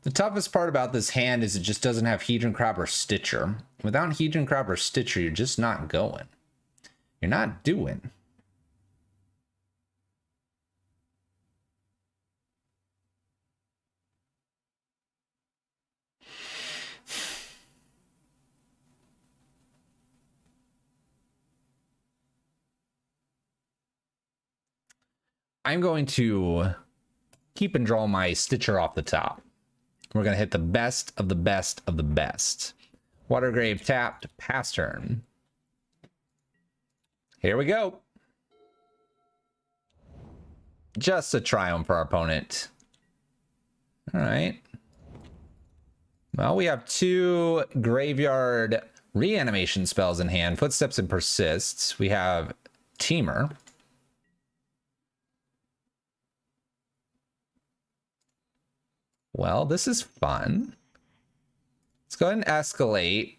The toughest part about this hand is it just doesn't have Hedron Crab or Stitcher. Without Hedron Crab or Stitcher, you're just not going. You're not doing. I'm going to keep and draw my Stitcher off the top. We're going to hit the best of the best of the best. Watergrave tapped, pass turn. Here we go. Just a triumph for our opponent. All right. Well, we have 2 graveyard reanimation spells in hand. Footsteps and Persists. We have Teamer. Well, this is fun. Let's go ahead and escalate.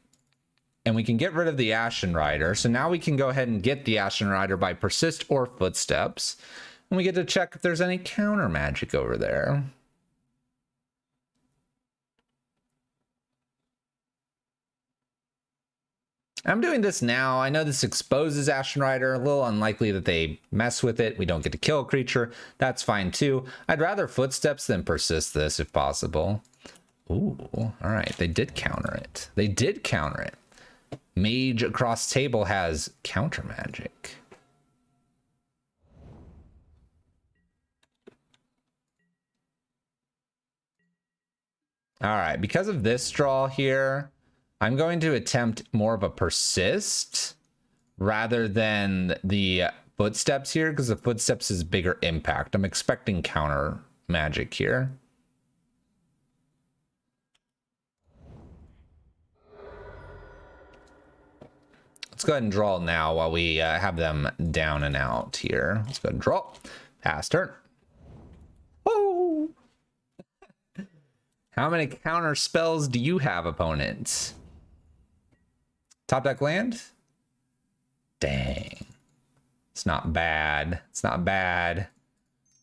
And we can get rid of the Ashen Rider. So now we can go ahead and get the Ashen Rider by Persist or Footsteps. And we get to check if there's any counter magic over there. I'm doing this now. I know this exposes Ashen Rider. A little unlikely that they mess with it. We don't get to kill a creature. That's fine too. I'd rather Footsteps than Persist this if possible. Ooh, all right. They did counter it. They did counter it. Mage across table has counter magic. All right. Because of this draw here, I'm going to attempt more of a Persist rather than the Footsteps here, because the Footsteps is bigger impact. I'm expecting counter magic here. Let's go ahead and draw now while we have them down and out here. Let's go ahead and draw. Pass turn. Whoa! How many counter spells do you have, opponents? Top deck land? Dang. It's not bad. It's not bad.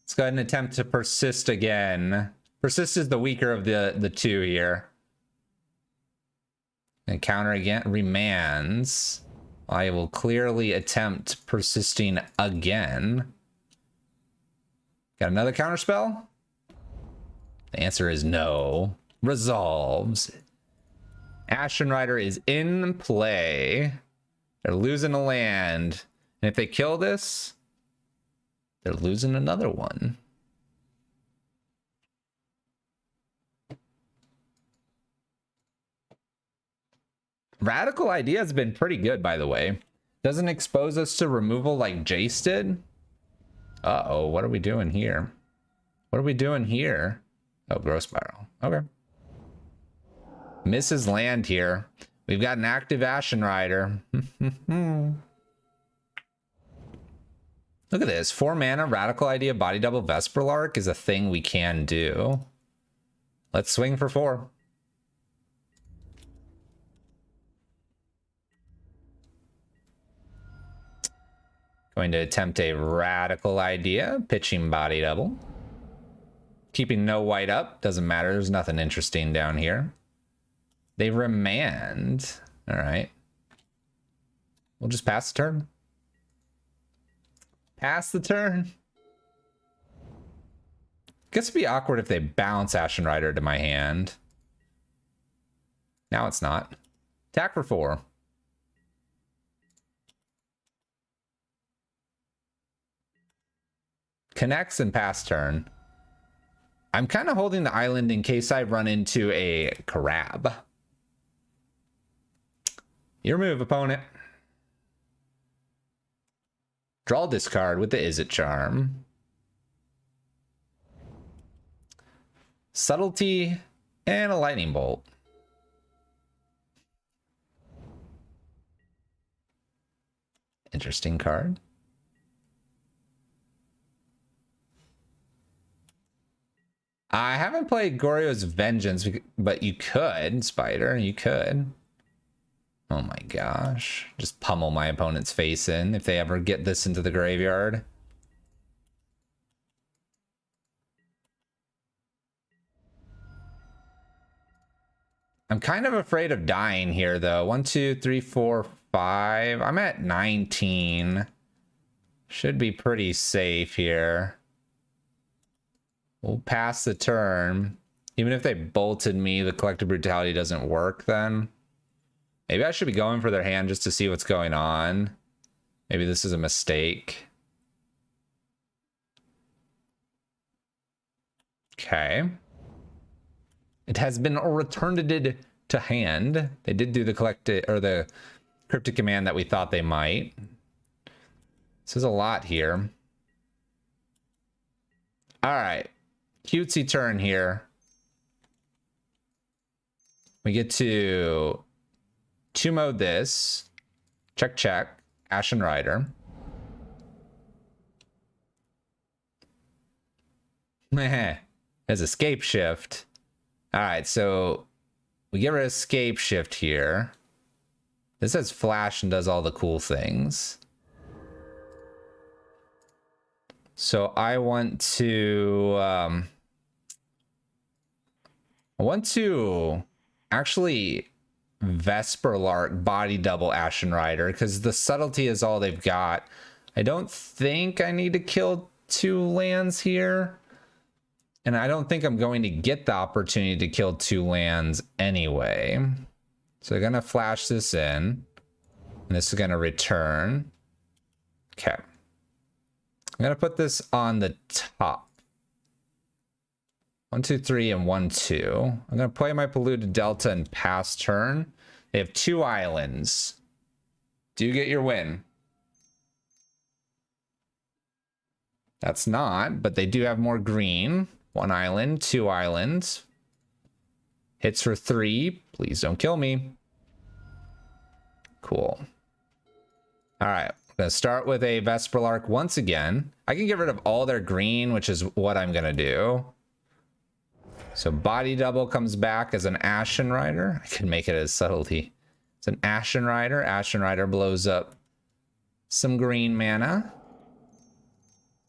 Let's go ahead and attempt to Persist again. Persist is the weaker of the 2 here. And counter again. Remands. I will clearly attempt Persisting again. Got another counter spell? The answer is no. Resolves. Ashen Rider is in play. They're losing a land. And if they kill this, they're losing another one. Radical Idea has been pretty good, by the way. Doesn't expose us to removal like Jace did. Uh-oh, what are we doing here? What are we doing here? Oh, Growth Spiral. Okay. Misses land here. We've got an active Ashen Rider. Look at this. 4 mana, Radical Idea, Body Double, Vesperlark is a thing we can do. Let's swing for 4. Going to attempt a Radical Idea, pitching Body Double. Keeping no white up, doesn't matter. There's nothing interesting down here. They remand. All right. We'll just pass the turn. Pass the turn. Guess it'd be awkward if they bounce Ashen Rider to my hand. Now it's not. Attack for 4. Connects and pass turn. I'm kind of holding the island in case I run into a crab. Your move, opponent. Draw discard with the Izzet Charm. Subtlety and a Lightning Bolt. Interesting card. I haven't played Goryo's Vengeance, but you could, Spider, you could. Oh my gosh. Just pummel my opponent's face in if they ever get this into the graveyard. I'm kind of afraid of dying here, though. 1, 2, 3, 4, 5. I'm at 19. Should be pretty safe here. We'll pass the turn. Even if they bolted me, the collective brutality doesn't work then. Maybe I should be going for their hand just to see what's going on. Maybe this is a mistake. Okay. It has been returned to hand. They did do the collected or the cryptic command that we thought they might. This is a lot here. All right. Cutesy turn here. We get to 2-mode this. Check, check. Ashen Rider. Meh. There's escape shift. All right, so we get rid of escape shift here. This has flash and does all the cool things. So I want to actually Vesperlark body double Ashen Rider because the subtlety is all they've got. I don't think I need to kill 2 lands here. And I don't think I'm going to get the opportunity to kill 2 lands anyway. So I'm going to flash this in. And this is going to return. Okay. I'm going to put this on the top. 1, 2, 3, and 1, 2. I'm going to play my Polluted Delta and pass turn. They have 2 islands. Do you get your win? That's not, but they do have more green. 1 island, 2 islands. Hits for 3. Please don't kill me. Cool. All right. I'm going to start with a Vesperlark once again. I can get rid of all their green, which is what I'm going to do. So body double comes back as an Ashen Rider. I can make it as subtlety. It's an Ashen Rider. Ashen Rider blows up some green mana.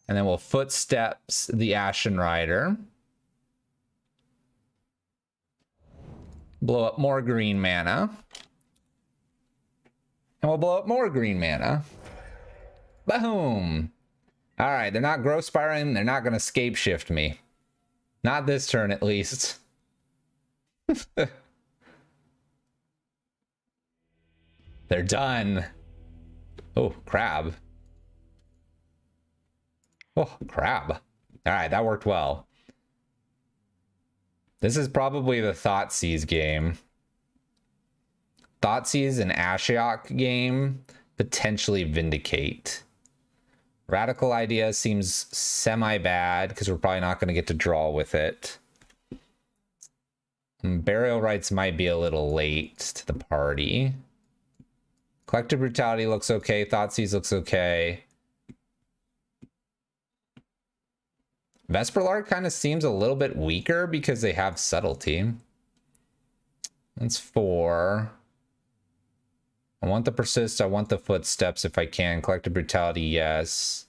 And then we'll footsteps the Ashen Rider. Blow up more green mana. And we'll blow up more green mana. Boom! Alright, they're not growth spiraling. They're not going to scape shift me. Not this turn, at least. They're done. Oh, crab. Oh, crab. All right, that worked well. This is probably the Thoughtseize game. Thoughtseize and Ashiok game. Potentially Vindicate. Radical Idea seems semi-bad because we're probably not going to get to draw with it. Burial Rites might be a little late to the party. Collective Brutality looks okay. Thoughtseize looks okay. Vesperlark kind of seems a little bit weaker because they have subtlety. That's 4. I want the persist. I want the footsteps if I can. Collective brutality, yes.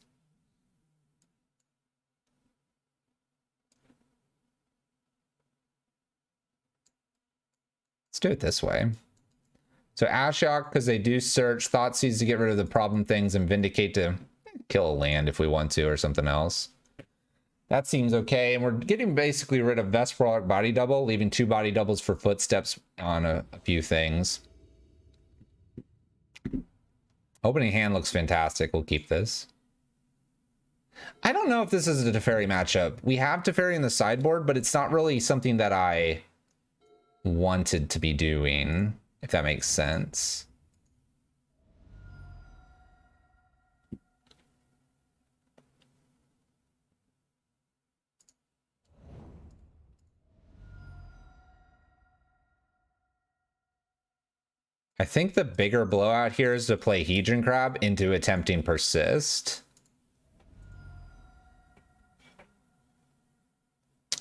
Let's do it this way. So Ashiok, because they do search. Thoughtseize to get rid of the problem things, and Vindicate to kill a land if we want to or something else. That seems okay. And we're getting basically rid of Vesperlark body double, leaving 2 body doubles for footsteps on a few things. Opening hand looks fantastic. We'll keep this. I don't know if this is a Teferi matchup. We have Teferi in the sideboard, but it's not really something that I wanted to be doing, if that makes sense. I think the bigger blowout here is to play Hedron Crab into attempting Persist.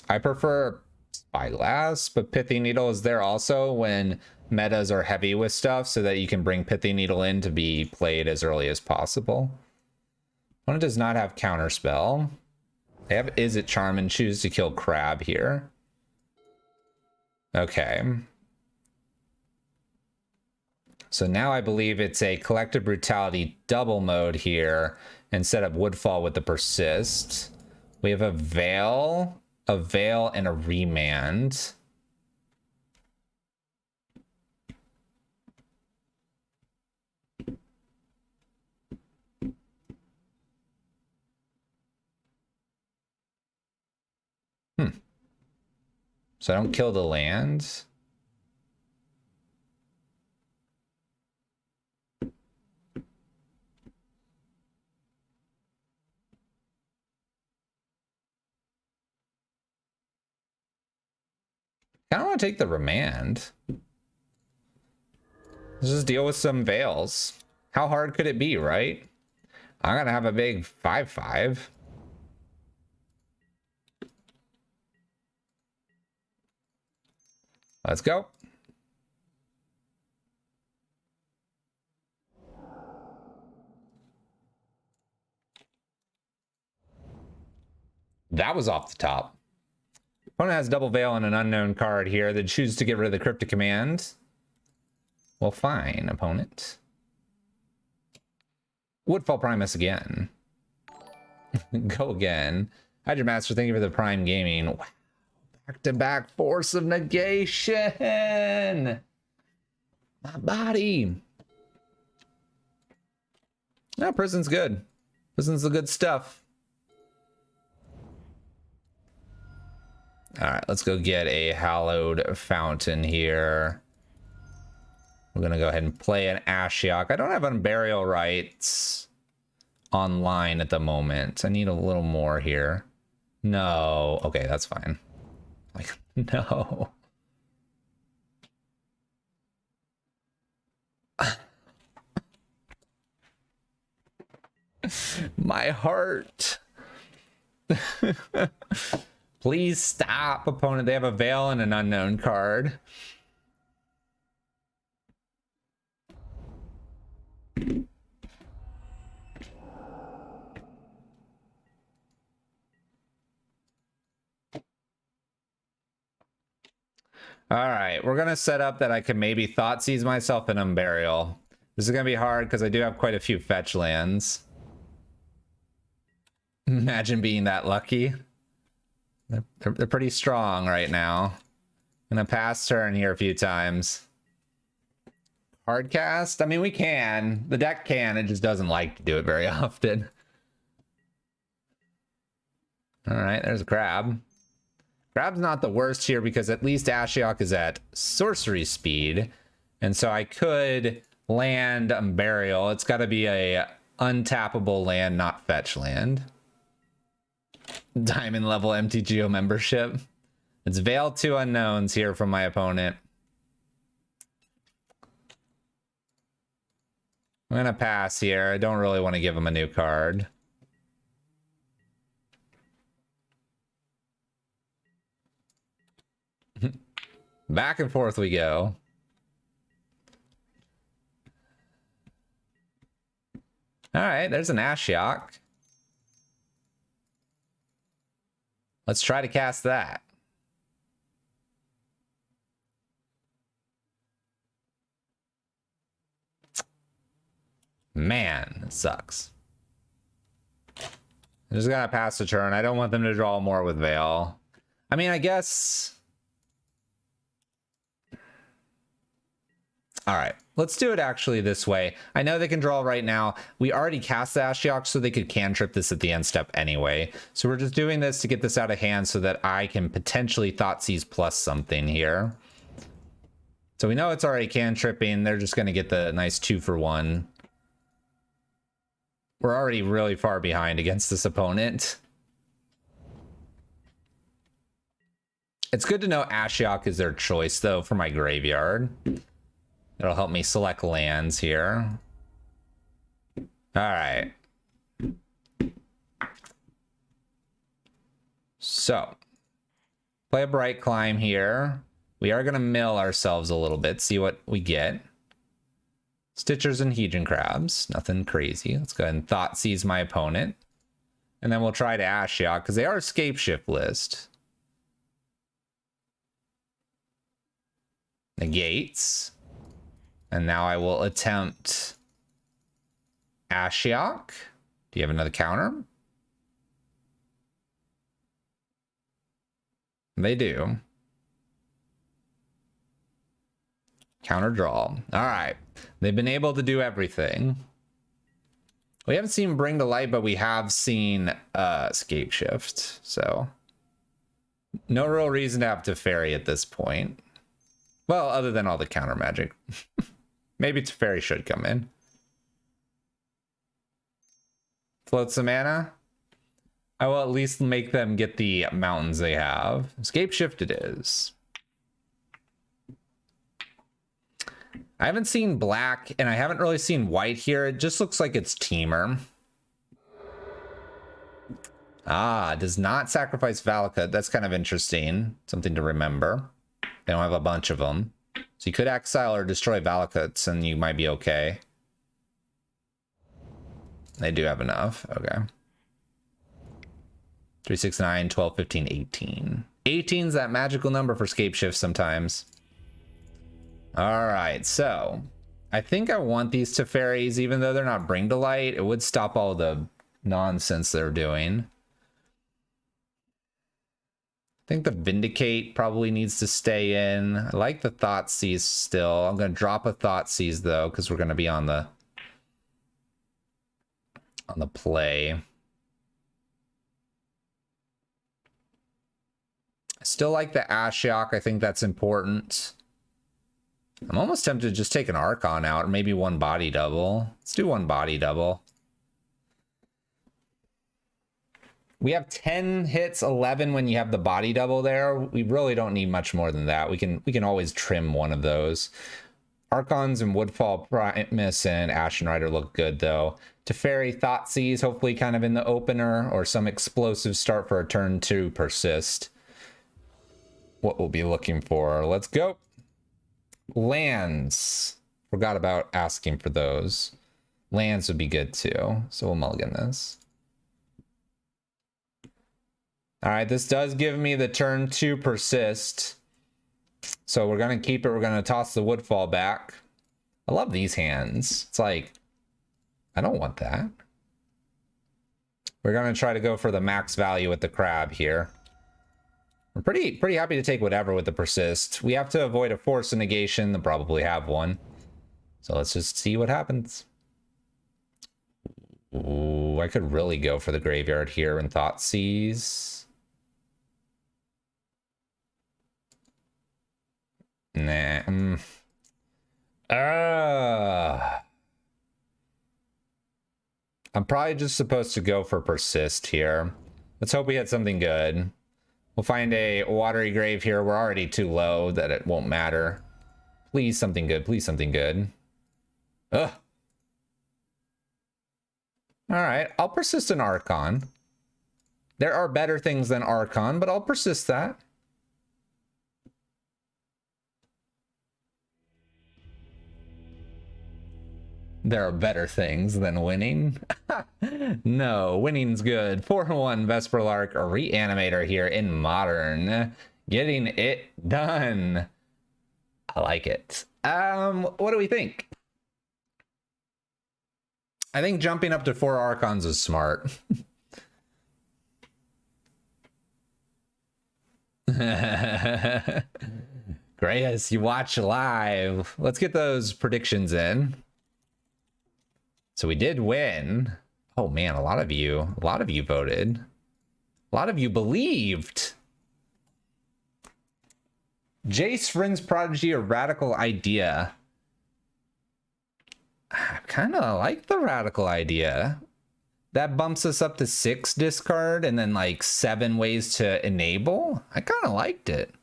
I prefer Spyglass, but Pithy Needle is there also when metas are heavy with stuff so that you can bring Pithy Needle in to be played as early as possible. One does not have Counterspell. They have Izzet Charm and choose to kill Crab here. Okay. So now I believe it's a Collective Brutality double mode here instead of Woodfall with the Persist. We have a Veil, and a Remand. So I don't kill the land. I don't want to take the Remand. Let's just deal with some Veils. How hard could it be, right? I'm gonna have a big 5/5. Let's go. That was off the top. Opponent has double Veil and an unknown card here. They choose to get rid of the Cryptic Command. Well, fine, opponent. Woodfall Primus again. Go again. Hydra Master, thank you for the Prime Gaming. Wow. Back-to-back Force of Negation. My body. No, Prison's good. Prison's the good stuff. All right, let's go get a Hallowed Fountain here. We're gonna go ahead and play an Ashiok. I don't have Unburial Rites online at the moment. I need a little more here. No, okay, that's fine. Like, no. My heart. Please stop, opponent. They have a Veil and an unknown card. All right, we're gonna set up that I can maybe Thoughtseize myself in Unburial. This is gonna be hard because I do have quite a few fetch lands. Imagine being that lucky. They're pretty strong right now. Gonna pass turn here a few times. Hard cast? I mean, we can. The deck can, it just doesn't like to do it very often. All right, there's a Crab. Crab's not the worst here because at least Ashiok is at sorcery speed. And so I could land Unburial. It's got to be a untappable land, not fetch land. Diamond level MTGO membership. It's Veil 2 Unknowns here from my opponent. I'm gonna pass here. I don't really want to give him a new card. Back and forth we go. All right, there's an Ashiok. Let's try to cast that. Man, it sucks. I'm just gonna pass the turn. I don't want them to draw more with Veil. I mean, I guess... All right, let's do it actually this way. I know they can draw right now. We already cast the Ashiok, so they could cantrip this at the end step anyway. So we're just doing this to get this out of hand so that I can potentially Thoughtseize plus something here. So we know it's already cantripping. They're just going to get the nice 2-for-1. We're already really far behind against this opponent. It's good to know Ashiok is their choice, though, for my graveyard. It'll help me select lands here. All right. So, play a Bright Climb here. We are going to mill ourselves a little bit, see what we get. Stitchers and Hedron Crabs. Nothing crazy. Let's go ahead and Thoughtseize my opponent. And then we'll try to Ashiok, because they are Scape Shift list. Negates. And now I will attempt Ashiok. Do you have another counter? They do. Counter draw. All right. They've been able to do everything. We haven't seen Bring to Light, but we have seen Escape Shift. So no real reason to have Teferi at this point. Well, other than all the counter magic. Maybe Teferi should come in. Float some mana. I will at least make them get the mountains they have. Escape Shift it is. I haven't seen black, and I haven't really seen white here. It just looks like it's Teamer. Ah, does not sacrifice Valakut. That's kind of interesting. Something to remember. They don't have a bunch of them. So you could exile or destroy Valakuts, and you might be okay. They do have enough. Okay. 3, 6, 9, 12, 15, 18. 18's that magical number for Escape Shift sometimes. All right, so I think I want these Teferis, even though they're not Bring to Light. It would stop all the nonsense they're doing. I think the Vindicate probably needs to stay in. I like the Thoughtseize still. I'm going to drop a Thoughtseize, though, because we're going to be on the play. I still like the Ashiok. I think that's important. I'm almost tempted to just take an Archon out, or maybe one body double. Let's do one body double. We have 10 hits, 11 when you have the body double there. We really don't need much more than that. We can always trim one of those. Archons and Woodfall Primus and Ashen Rider look good, though. Teferi, Thoughtseize, hopefully kind of in the opener, or some explosive start for a turn 2 Persist. What we'll be looking for. Let's go. Lands. Forgot about asking for those. Lands would be good too. So we'll mulligan this. All right, this does give me the turn 2 Persist. So we're going to keep it. We're going to toss the Woodfall back. I love these hands. It's like, I don't want that. We're going to try to go for the max value with the crab here. I'm pretty happy to take whatever with the Persist. We have to avoid a Force of Negation. They'll probably have one. So let's just see what happens. Ooh, I could really go for the graveyard here and Thoughtseize. Nah. I'm probably just supposed to go for Persist here. Let's hope we had something good. We'll find a watery grave here. We're already too low that it won't matter. Please something good. Please something good. Ugh. All right. I'll persist an Archon. There are better things than Archon, but I'll persist that. There are better things than winning. No, winning's good. 4-1 Vesper Lark, a Reanimator here in Modern. Getting it done. I like it. What do we think? I think jumping up to 4 Archons is smart. Greyas, you watch live. Let's get those predictions in. So we did win. Oh man, a lot of you voted. A lot of you believed. Jace, Friends Prodigy, a radical idea. I kind of like the radical idea. That bumps us up to 6 discard and then like 7 ways to enable. I kind of liked it.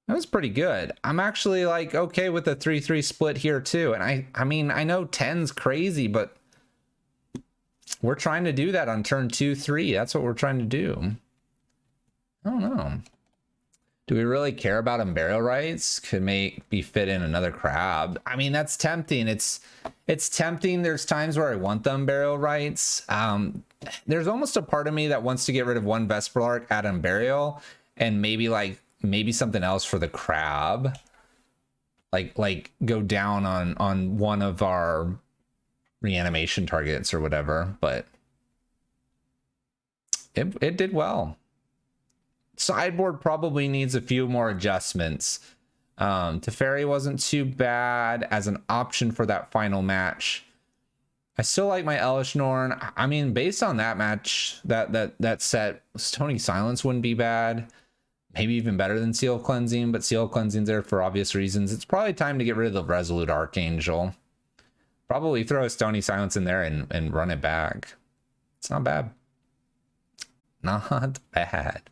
That was pretty good. I'm actually like okay with the 3-3 split here too. And I mean, I know 10's crazy, but we're trying to do that on turn 2-3. That's what we're trying to do. I don't know. Do we really care about Unburial Rites? Could be fit in another crab. I mean, that's tempting. It's tempting. There's times where I want the Unburial Rites. There's almost a part of me that wants to get rid of one Vesper Lark, add Unburial, and maybe something else for the crab. like go down on one of our reanimation targets or whatever, but it did well. Sideboard probably needs a few more adjustments. Teferi wasn't too bad as an option for that final match. I still like my Elish Norn. I mean, based on that match, that set, Stony Silence wouldn't be bad. Maybe even better than Seal Cleansing, but Seal Cleansing's there for obvious reasons. It's probably time to get rid of the Resolute Archangel. Probably throw a Stony Silence in there and run it back. It's not bad. Not bad.